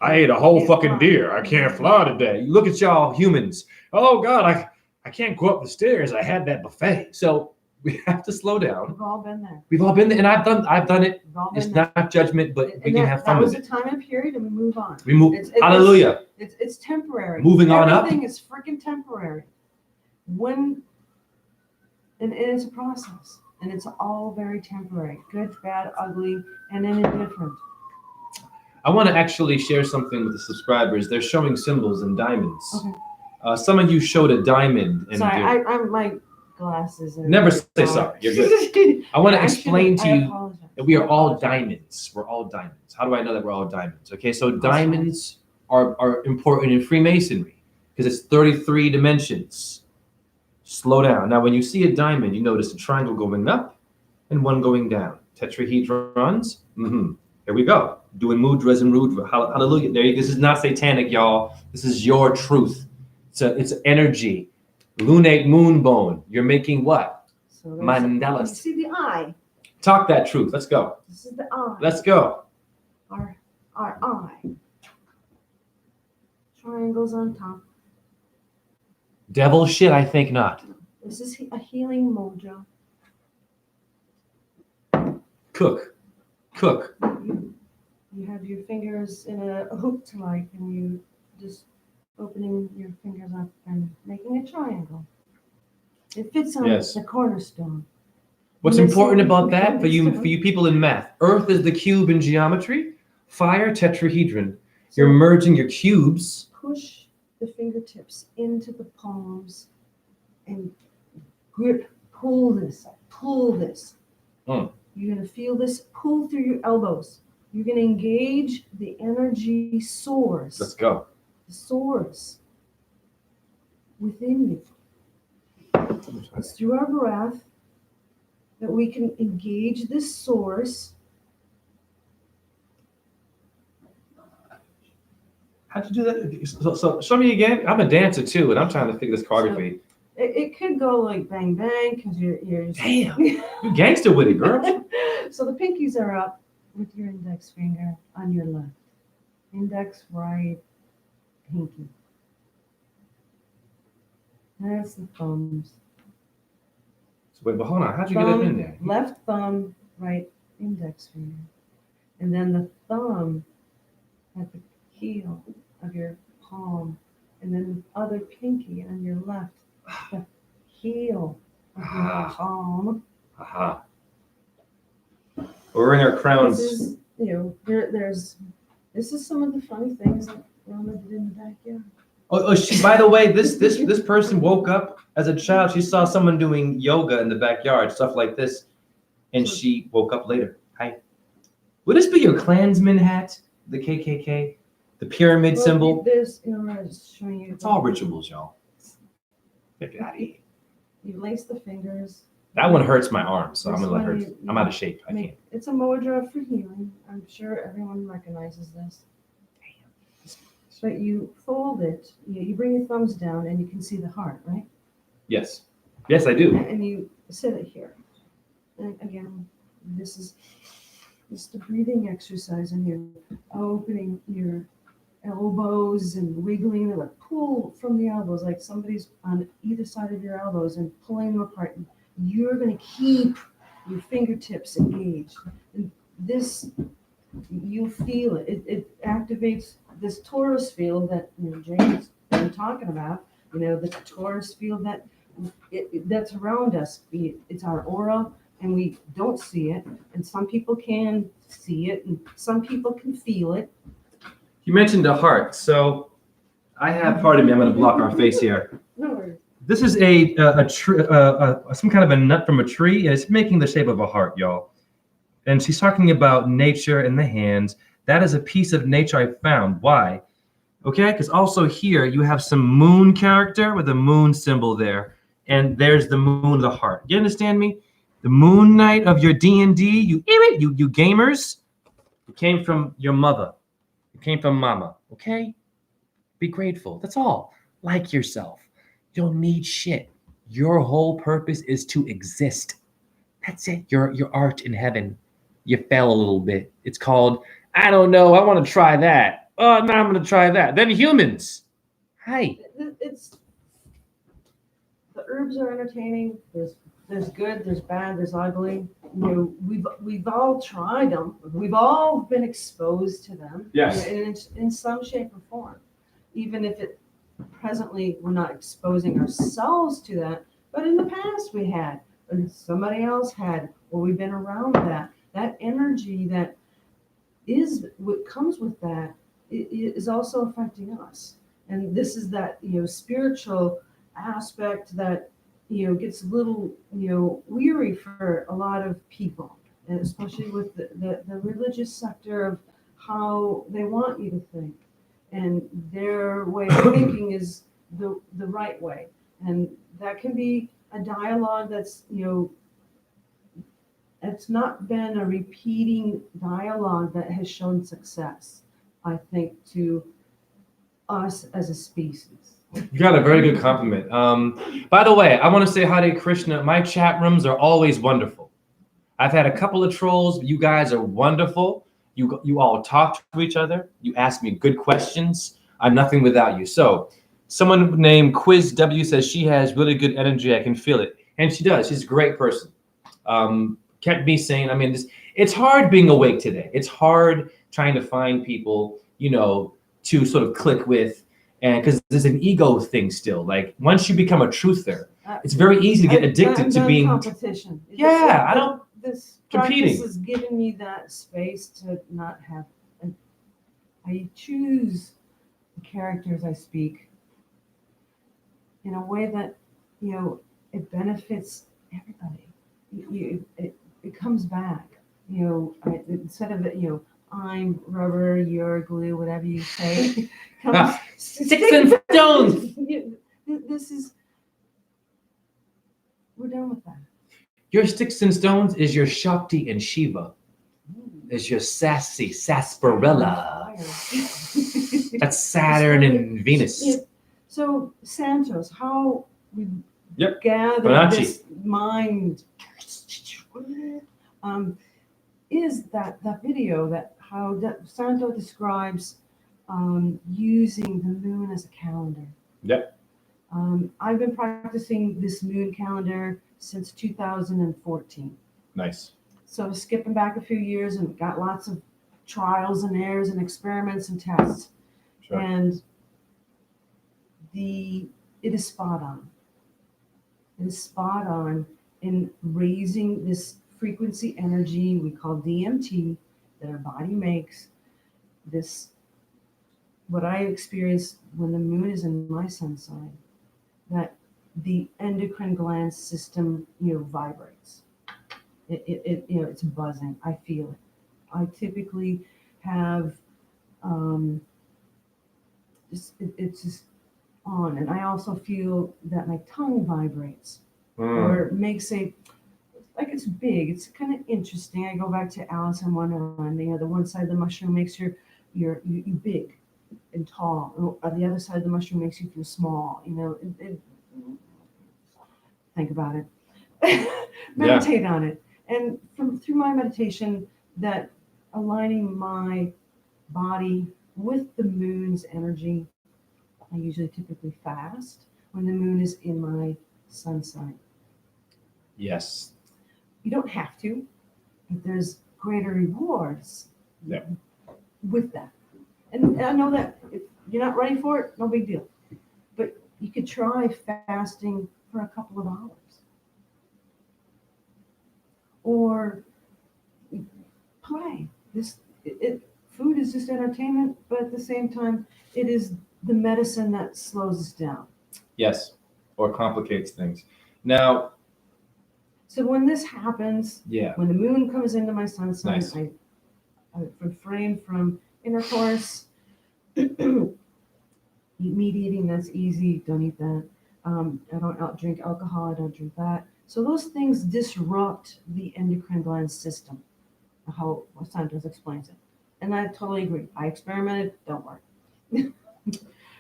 I ate a whole fucking deer. I can't fly today. You look at y'all humans. Oh God, I can't go up the stairs. I had that buffet. So we have to slow down. We've all been there. We've all been there, and I've done it. It's not judgment, but we can have fun with it. That was a time and period, and we move on. We move. Hallelujah. It's temporary. Moving on up. Everything is freaking temporary. And it's a process, and it's all very temporary. Good, bad, ugly, and then indifferent. I want to actually share something with the subscribers. They're showing symbols and diamonds. Okay. Some of you showed a diamond. Sorry, I'm my glasses. Never say sorry. You're good. I want to explain to you that we are all diamonds. We're all diamonds. How do I know that we're all diamonds? Okay, so diamonds are important in Freemasonry because it's 33 dimensions. Slow down. Now, when you see a diamond, you notice a triangle going up and one going down. Tetrahedrons. Here we go. Doing mudras and rudra. Hallelujah. This is not satanic, y'all. This is your truth. It's energy. Lunate moon bone. You're making what? So mandalas. You see the eye. Talk that truth. Let's go. This is the eye. Let's go. Our eye. Triangles on top. Devil shit, I think not. This is a healing mudra. Cook. You have your fingers in a hook like, and you just opening your fingers up and making a triangle. It fits on the cornerstone. What's important about that for you people in math? Earth is the cube in geometry. Fire, tetrahedron. You're merging your cubes. Push the fingertips into the palms and grip. Pull this. You're going to feel this pull through your elbows. You're going to engage the energy source. Let's go. The source within you. It's through our breath that we can engage this source. How'd you do that? So show me again. I'm a dancer too, and I'm trying to figure this choreography. It could go like bang bang because you're damn, you gangster with it, girl. So the pinkies are up with your index finger on your left. Index, right, pinky. That's the thumbs. So wait, but hold on. How'd you get up in there? Left thumb, right index finger. And then the thumb at the heel of your palm. And then the other pinky on your left. The heel of your palm. Aha. We're in our crowns. This is, this is some of the funny things that Roma did in the backyard. She, by the way, this person woke up as a child. She saw someone doing yoga in the backyard, stuff like this, and she woke up later. Hi. Would this be your Klansman hat? The KKK? The pyramid symbol? There's, I was showing you. It's all rituals, y'all. Get out of here. You lace the fingers. That one hurts my arm, so I'm gonna let her. I'm out of shape. I can't. It's a mudra for healing. I'm sure everyone recognizes this. But you fold it. You bring your thumbs down, and you can see the heart, right? Yes. Yes, I do. And you sit it here. And again, this is the breathing exercise, and you're opening your elbows and wiggling them, like pull from the elbows, like somebody's on either side of your elbows and pulling them apart. And you're going to keep your fingertips engaged. And this, you feel it. It activates this Taurus field that James been talking about. The Taurus field that's around us. It's our aura, and we don't see it. And some people can see it, and some people can feel it. You mentioned the heart, so I have. Pardon me, I'm going to block our face here. No worries. This is some kind of a nut from a tree, and it's making the shape of a heart, y'all. And she's talking about nature and the hands. That is a piece of nature I found. Why? Okay, because also here you have some moon character with a moon symbol there. and there's the moon of the heart. You understand me? The moon night of your D&D, you gamers, it came from your mother. It came from mama, okay? Be grateful. That's all. Like yourself. You don't need shit. Your whole purpose is to exist. That's it. Your art in heaven. You fell a little bit. It's called, I don't know, I want to try that. Oh, now I'm going to try that. Then humans. Hi. It's the herbs are entertaining. There's good, there's bad, there's ugly. We've all tried them. We've all been exposed to them. Yes. In some shape or form, even if it presently we're not exposing ourselves to that, but in the past we had, and somebody else had, or we've been around that energy that is what comes with that is also affecting us. And this is that spiritual aspect that gets a little weary for a lot of people, and especially with the religious sector of how they want you to think, and their way of thinking is the right way, and that can be a dialogue that's it's not been a repeating dialogue that has shown success, I think, to us as a species. You got a very good compliment. By the way, I want to say Hare Krishna. My chat rooms are always wonderful. I've had a couple of trolls, but you guys are wonderful. You all talk to each other. You ask me good questions. I'm nothing without you. So someone named Quiz W says she has really good energy. I can feel it. And she does. She's a great person. Kept me sane. I mean, it's hard being awake today. It's hard trying to find people, to sort of click with. And because there's an ego thing still, like once you become a truther, it's very easy to get addicted to being competition. Yeah, I don't This competing. practice has given me that space to not have. I choose the characters I speak in a way that it benefits everybody. It comes back. Instead of it, I'm rubber, you're glue, whatever you say. Sticks and stones. This is, we're done with that. Your sticks and stones is your Shakti and Shiva. Is your sassy sarsaparilla. That's Saturn and Venus. So Santos, how we Yep. gather Bonacci. this mind is that video that how Santo describes using the moon as a calendar. Yep. I've been practicing this moon calendar since 2014. Nice. So skipping back a few years and got lots of trials and errors and experiments and tests. Sure. And it is spot on. It is spot on in raising this frequency energy we call DMT that our body makes. This, what I experience when the moon is in my sun sign, that the endocrine gland system, vibrates. It's buzzing. I feel it. I typically have, it's just on, and I also feel that my tongue vibrates or makes like it's big. It's kind of interesting. I go back to Alice in Wonderland. The one side of the mushroom makes you big and tall, or the other side of the mushroom makes you feel small. Think about it. Meditate on it. And through my meditation, that aligning my body with the moon's energy, I usually typically fast when the moon is in my sun sign. Yes. You don't have to, but there's greater rewards with that. And I know that if you're not ready for it, no big deal. But you could try fasting for a couple of hours. Or play. Food is just entertainment, but at the same time, it is the medicine that slows us down. Yes, or complicates things. Now, so when this happens, when the moon comes into my sun sign, nice. I refrain from intercourse. Meat eating, that's easy. Don't eat that. I don't drink alcohol. I don't drink that. So those things disrupt the endocrine gland system. How scientists explains it, and I totally agree. I experimented. Don't work.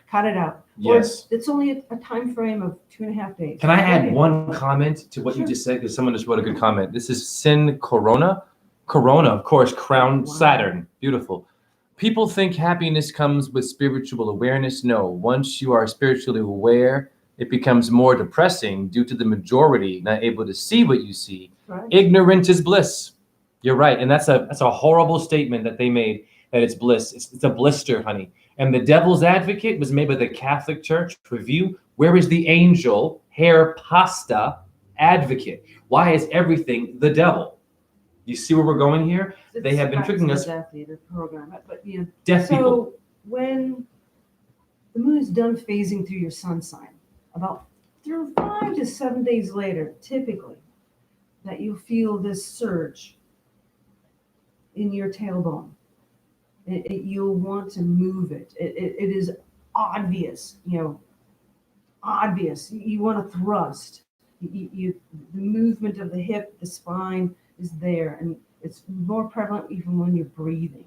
Cut it out. Yes. Or it's only a time frame of 2.5 days. Can I add one comment to what Sure. you just said? Because someone just wrote a good comment. This is Sin Corona. Corona, of course, crown Wow. Saturn. Beautiful. People think happiness comes with spiritual awareness. No. Once you are spiritually aware, it becomes more depressing due to the majority not able to see what you see. Right. Ignorance is bliss. You're right. And that's a horrible statement that they made, that it's bliss. It's a blister, honey. And the Devil's Advocate was made by the Catholic Church. Review, where is the angel hair pasta advocate? Why is everything the devil? You see where we're going here? They have been tricking us. Death Eater program, but Deaf people. So when the moon is done phasing through your sun sign, about 5 to 7 days later, typically, that you feel this surge in your tailbone. You'll want to move it. It is obvious, obvious. You want to thrust. The movement of the hip, the spine is there, and it's more prevalent even when you're breathing.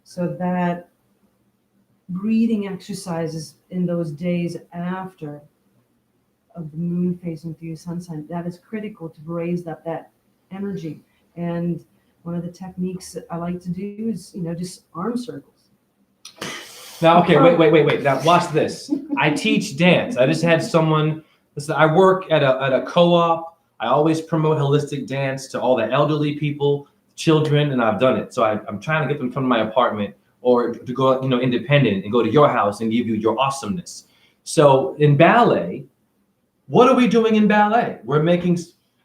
So that breathing exercises in those days after of the moon facing through your sun sign, that is critical to raise up that energy. And one of the techniques that I like to do is, just arm circles. Now, okay, wait. Now, watch this. I teach dance. I just had someone. Listen, I work at a co-op. I always promote holistic dance to all the elderly people, children, and I've done it. So I'm trying to get them to come to my apartment or to go, independent and go to your house and give you your awesomeness. So in ballet, what are we doing in ballet? We're making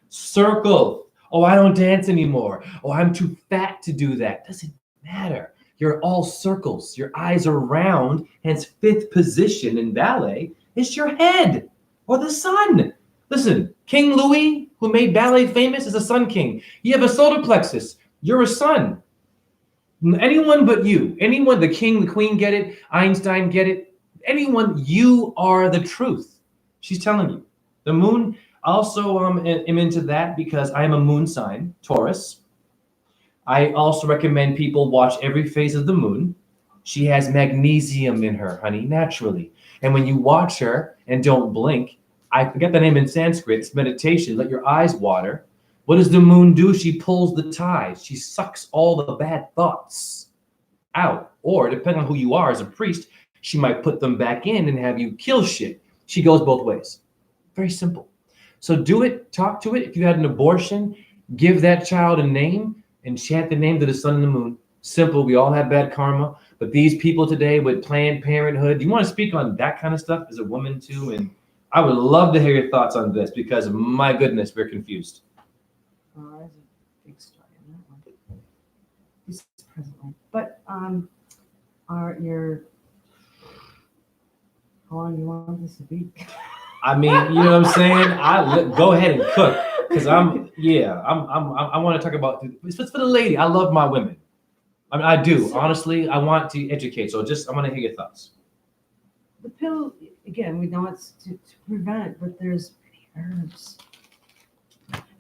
circles. Oh, I don't dance anymore. Oh, I'm too fat to do that. Doesn't matter. You're all circles. Your eyes are round. Hence, fifth position in ballet is your head or the sun. Listen, King Louis, who made ballet famous, is a sun king. You have a solar plexus. You're a sun. Anyone but you. Anyone, the king, the queen get it. Einstein get it. Anyone, you are the truth. She's telling you. The moon, also am into that because I am a moon sign, Taurus. I also recommend people watch every phase of the moon. She has magnesium in her, honey, naturally. And when you watch her and don't blink, I forget the name in Sanskrit, it's meditation, let your eyes water. What does the moon do? She pulls the tides. She sucks all the bad thoughts out. Or depending on who you are as a priest, she might put them back in and have you kill shit. She goes both ways. Very simple. So do it, talk to it. If you had an abortion, give that child a name, and chant the name to the sun and the moon. Simple. We all have bad karma. But these people today with Planned Parenthood, do you want to speak on that kind of stuff as a woman too? And I would love to hear your thoughts on this because, my goodness, we're confused. Oh, there's a big story on that one. This is presently. But how long do you want this to be? I mean, you know what I'm saying? Go ahead and cook because I want to talk about it's for the lady. I love my women. I mean, I do. Honestly, I want to educate. So I want to hear your thoughts. The pill, again, we know it's to prevent, but there's many herbs.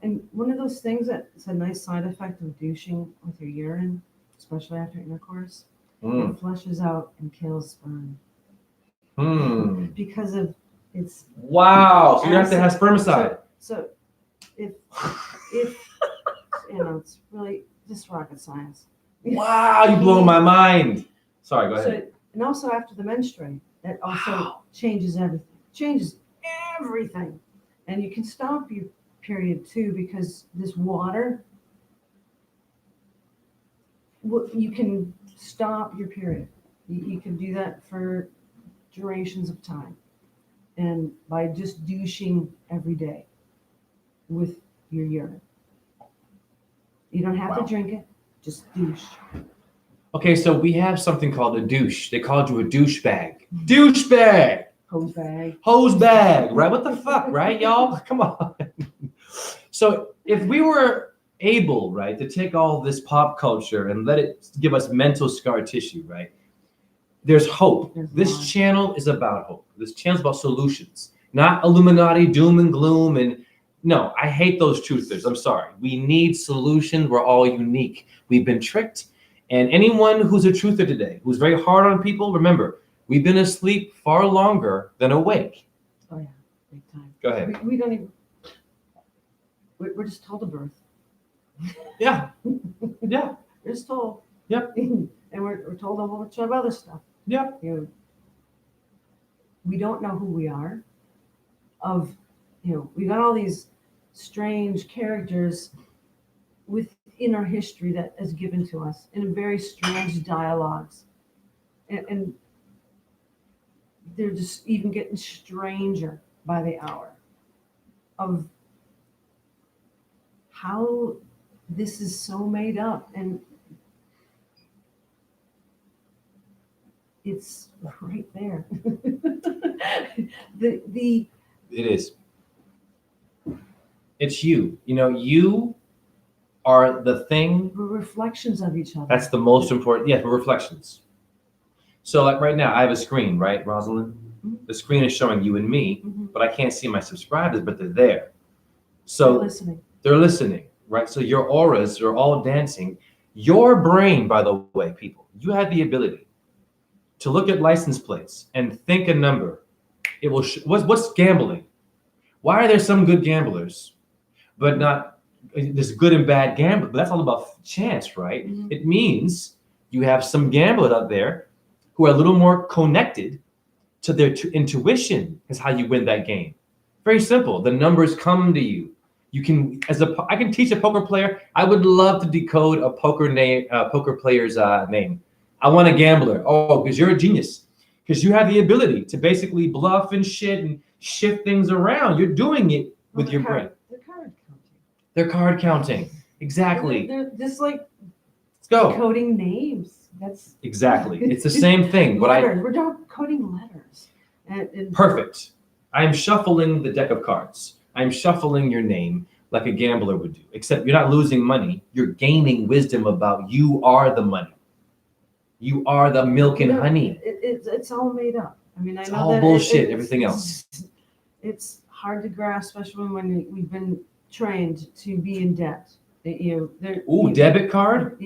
And one of those things that's a nice side effect of douching with your urine, especially after intercourse, it flushes out and kills sperm. Because of its wow. So you have to have spermicide. So if it's really just rocket science. Wow, you blow my mind. Sorry, go ahead. So, and also after the menstruate, that also changes everything. And you can stop your period too, because this water, you can stop your period. You can do that for durations of time. And by just douching every day with your urine. You don't have to drink it, just douche. Okay, so we have something called a douche. They called you a douchebag. Douchebag! Hose bag. Hose bag, right? What the fuck, right, y'all? Come on. So if we were able, right, to take all this pop culture and let it give us mental scar tissue, right? There's hope. This channel is about hope. This channel is about solutions. not Illuminati, doom and gloom. And no, I hate those truthers. I'm sorry. We need solutions. We're all unique. We've been tricked. And anyone who's a truther today, who's very hard on people, remember, we've been asleep far longer than awake. Oh, yeah, big time. Go ahead. We don't even, we're just told to birth. Yeah. Yeah. We're just told. Yep. And we're told a whole bunch of other stuff. Yep. You know, we don't know who we are. We got all these strange characters within our history that is given to us in very strange dialogues. And they're just even getting stranger by the hour of how this is so made up. And it's right there. It is. It's you. You are the thing. We're reflections of each other. That's the most important. Yeah, we're reflections. So like right now, I have a screen, right, Roslynn? Mm-hmm. The screen is showing you and me, but I can't see my subscribers, but they're there. So they're listening, right? So your auras are all dancing. Your brain, by the way, people, you have the ability to look at license plates and think a number. It will. What's gambling? Why are there some good gamblers, but not? There's good and bad gambling, but that's all about chance, right? Mm-hmm. It means you have some gamblers out there who are a little more connected to their intuition. Is how you win that game. Very simple. The numbers come to you. You can, I can teach a poker player. I would love to decode a poker player's name. I want a gambler. Oh, because you're a genius. Because you have the ability to basically bluff and shit and shift things around. You're doing it with your brain. They're card counting. They're card counting. Exactly. They're just like let's go. Decoding names. That's exactly. It's the same thing. Letters. We're decoding letters. And perfect. I'm shuffling the deck of cards. I'm shuffling your name like a gambler would do. Except you're not losing money. You're gaining wisdom about you are the money. You are the milk and honey. It's all made up. I mean, it's I know all that bullshit. Everything else. It's hard to grasp, especially when we've been trained to be in debt. Debit card.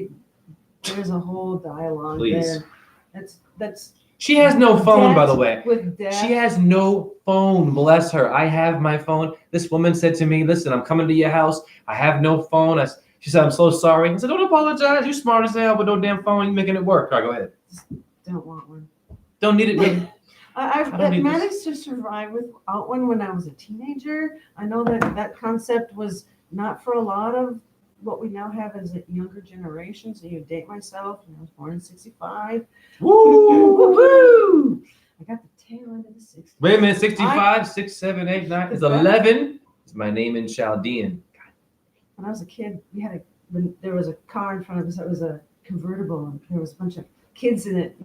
There's a whole dialogue Please. there. That's. She has no phone, by the way. With debt. She has no phone. Bless her. I have my phone. This woman said to me, "Listen, I'm coming to your house. I have no phone." She said, "I'm so sorry." I said, "Don't apologize. You're smart as hell, but no damn phone. You're making it work." All right, go ahead. Don't want one. Don't need it. I've managed to survive without one when I was a teenager. I know that concept was not for a lot of what we now have as a younger generation. So you date myself, and I was born in 65. Woo! Woo! I got the tail end of the 60s. Wait a minute, 65, 6, 7, 8, 9. It's 11. It's my name in Chaldean. When I was a kid, there was a car in front of us that was a convertible, and there was a bunch of kids in it,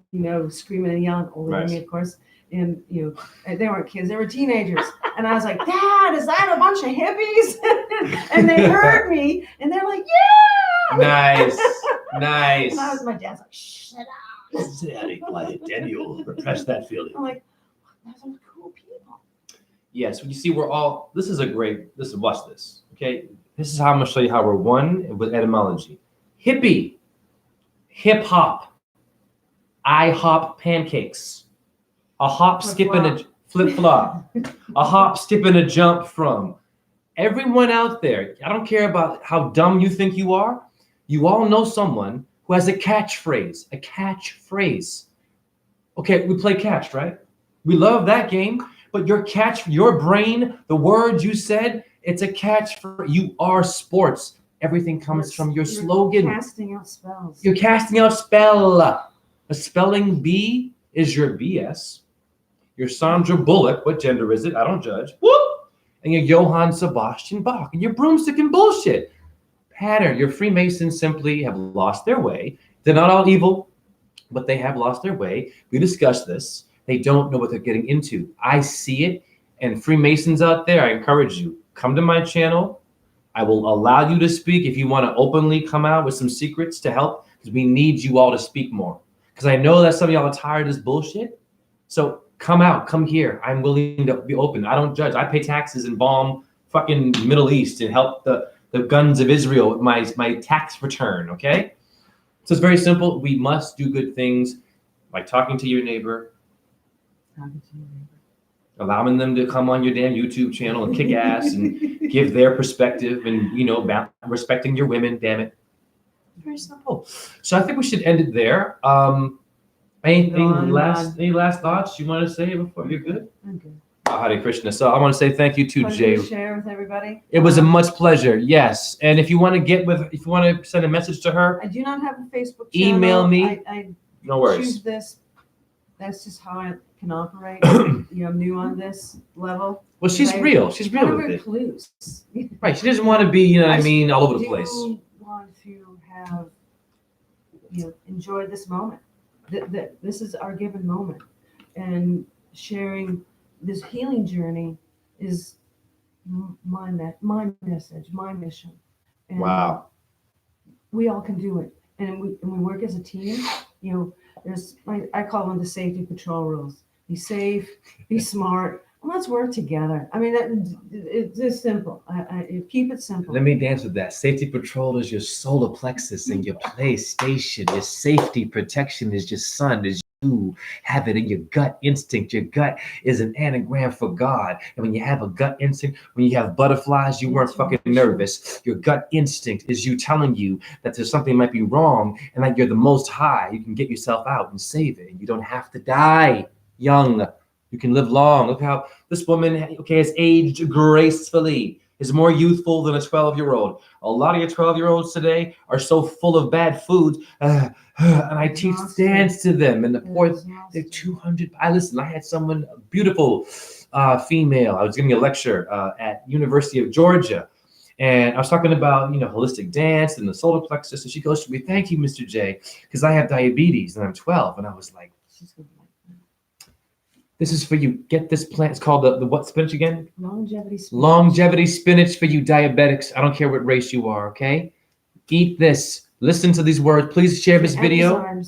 screaming and yelling, older than me, of course. And they weren't kids; they were teenagers. And I was like, "Dad, is that a bunch of hippies?" And they heard me, and they're like, "Yeah!" Nice. And my dad's like, "Shut up! Stay quiet, Daniel. Repress that feeling." I'm like, "Those are cool people." Yes, you see, watch this. Okay, this is how I'm gonna show you how we're one with etymology. Hippie, hip hop, IHOP pancakes. A hop, skip, and a flip-flop. A hop, skip, and a jump from. Everyone out there, I don't care about how dumb you think you are. You all know someone who has a catchphrase. A catchphrase. Okay, we play catch, right? We love that game. But your brain, the words you said, it's a catchphrase. You are sports. Everything comes from your slogan. You're casting out spells. You're casting out spell. A spelling bee is your BS. Your Sandra Bullock, what gender is it? I don't judge. Whoop! And your Johann Sebastian Bach, and your broomstick and bullshit. Pattern. Your Freemasons simply have lost their way. They're not all evil, but they have lost their way. We discussed this. They don't know what they're getting into. I see it. And Freemasons out there, I encourage you, come to my channel. I will allow you to speak if you want to openly come out with some secrets to help, because we need you all to speak more. Because I know that some of y'all are tired of this bullshit. So Come out, come here. I'm willing to be open. I don't judge. I pay taxes in bomb fucking Middle East and help the guns of Israel with my tax return, okay? So it's very simple. We must do good things, like talking to your neighbor, allowing them to come on your damn YouTube channel and kick ass and give their perspective and, respecting your women, damn it. Very simple. So I think we should end it there. Any last thoughts you want to say before you're good? I'm good. Hare Krishna. So I want to say thank you to Pleasure Jay. to share with everybody. It was a much pleasure. Yes. And if you want to send a message to her, I do not have a Facebook channel. Email me. I no worries. choose this. That's just how I can operate. I'm new on this level. Well, she's real. She's real with it. Clues. Right. She doesn't want to be, all over the place. I do want to have, enjoy this moment. This is our given moment. And sharing this healing journey is my message, my mission. And wow. We all can do it. And we work as a team. I call them the safety patrol rules. Be safe, be smart, and let's work together. I mean, it's just simple. I keep it simple. Let me dance with that. Safety patrol is your solar plexus and your PlayStation. Your safety protection is your sun, is you have it in your gut instinct. Your gut is an anagram for God. And when you have a gut instinct, when you have butterflies, you weren't fucking nervous. Your gut instinct is you telling you that there's something might be wrong and that you're the most high. You can get yourself out and save it. And you don't have to die young. You can live long. Look how this woman, has aged gracefully, is more youthful than a 12-year-old. A lot of your 12-year-olds today are so full of bad foods. And I teach dance to them. And they're 200. I had someone, a beautiful female. I was giving a lecture at University of Georgia. And I was talking about, holistic dance and the solar plexus. And she goes to me, thank you, Mr. J, because I have diabetes and I'm 12. And I was like, this is for you. Get this plant. It's called the what spinach again? Longevity spinach. Longevity spinach for you diabetics. I don't care what race you are, okay? Eat this. Listen to these words. Please share this video.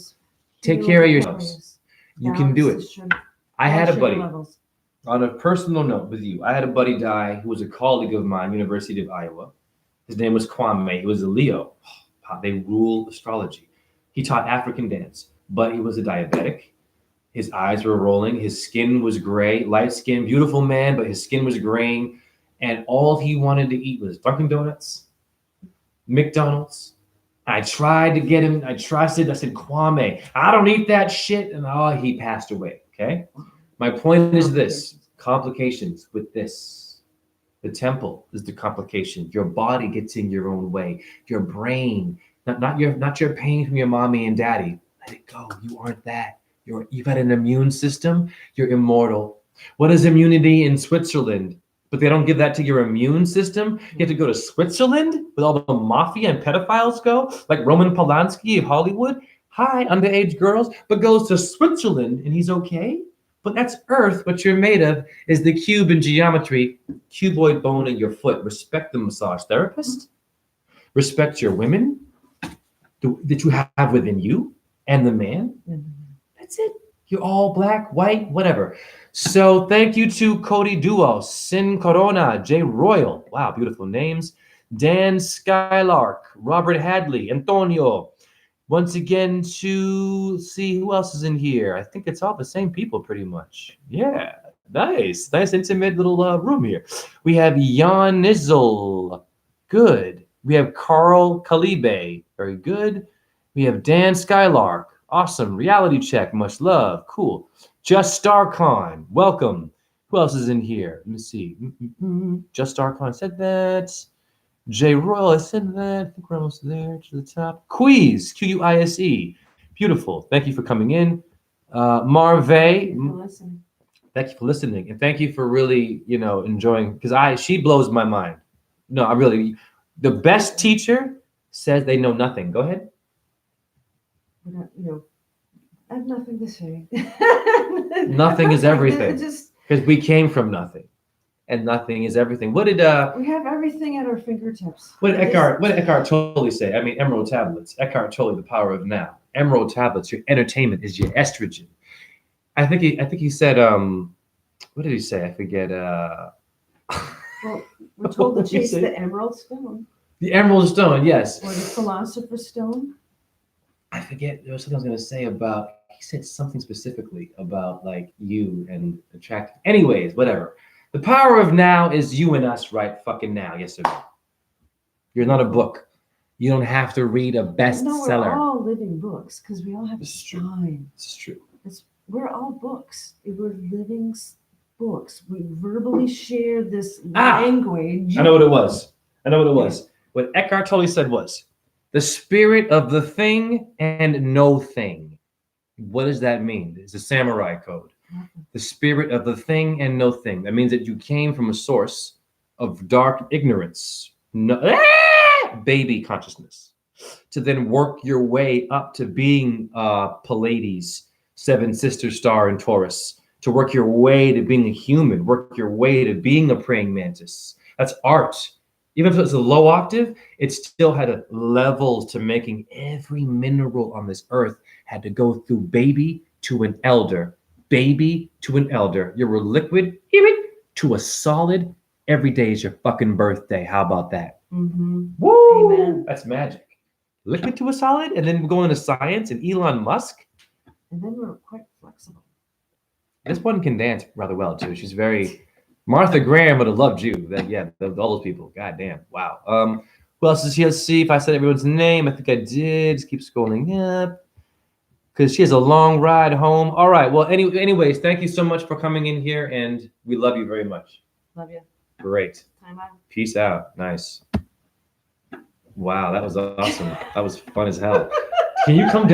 Take care of yourselves. You can do it. I had a buddy, on a personal note with you, I had a buddy die who was a colleague of mine, University of Iowa. His name was Kwame. He was a Leo. They rule astrology. He taught African dance, but he was a diabetic. His eyes were rolling. His skin was gray, light skin, beautiful man, but his skin was graying. And all he wanted to eat was Dunkin' Donuts, McDonald's. I tried to get him. I said, Kwame, I don't eat that shit. And he passed away. Okay. My point is this: complications with this. The temple is the complication. Your body gets in your own way. Your brain, not your pain from your mommy and daddy. Let it go. You aren't that. You've got an immune system. You're immortal. What is immunity in Switzerland? But they don't give that to your immune system. You have to go to Switzerland with all the mafia and pedophiles go, like Roman Polanski of Hollywood. Hi, underage girls, but goes to Switzerland and he's okay. But that's Earth. What you're made of is the cube in geometry, cuboid bone in your foot. Respect the massage therapist. Respect your women that you have within you and the man. That's it. You're all black, white, whatever. So thank you to Cody Duo, Sin Corona, Jay Royal. Wow, beautiful names. Dan Skylark, Robert Hadley, Antonio. Once again, to see who else is in here. I think it's all the same people pretty much. Yeah, nice intimate little room here. We have Jan Nizzle. Good. We have Carl Kalibe. Very good. We have Dan Skylark. Awesome. Reality check. Much love. Cool. Just StarCon. Welcome. Who else is in here? Let me see. Just StarCon said that. Jay Royal, I said that. I think we're almost there to the top. Quiz. Quise. Beautiful. Thank you for coming in. Marve. Thank you for listening. And thank you for really, enjoying, because she blows my mind. No, I really, the best teacher says they know nothing. Go ahead. I have nothing to say. Nothing is everything. Because we came from nothing, and nothing is everything. What did we have everything at our fingertips? What did Eckhart Tolle say? I mean, Emerald Tablets. Eckhart Tolle, The Power of Now. Emerald Tablets. Your entertainment is your estrogen. I think he said, what did he say? I forget. Well, we're told to What did he chase say? the emerald stone The Emerald Stone, yes. or the philosopher's stone. I forget. There was something I was going to say about. He said something specifically about like you and attract. Anyways, whatever. The power of now is you and us right fucking now. Yes or no? You're not a book. You don't have to read a No, we're bestseller. all living books because we all have This is true. time. This is true. We're all books. We're living books. We verbally share this Ah! language. I know what it was. What Eckhart Tolle said was the spirit of the thing and no thing. What does that mean? It's a samurai code. The spirit of the thing and no thing. That means that you came from a source of dark ignorance, baby consciousness, to then work your way up to being Pleiades, 7 sister star in Taurus, to work your way to being a human, work your way to being a praying mantis. That's art. Even if it's a low octave, it still had a level to making every mineral on this earth had to go through baby to an elder, baby to an elder. You're a liquid to a solid. Every day is your fucking birthday. How about that? Mm-hmm. Woo! Amen. That's magic. Liquid to a solid, and then go into science and Elon Musk. And then we're quite flexible. This one can dance rather well too. She's very. Martha Graham would have loved you. All those people. God damn. Wow. Who else is here? Let's see if I said everyone's name. I think I did. Just keep scrolling up. Because she has a long ride home. All right. Well, anyways, thank you so much for coming in here, and we love you very much. Love you. Great. Time out. Peace out. Nice. Wow, that was awesome. That was fun as hell. Can you come down?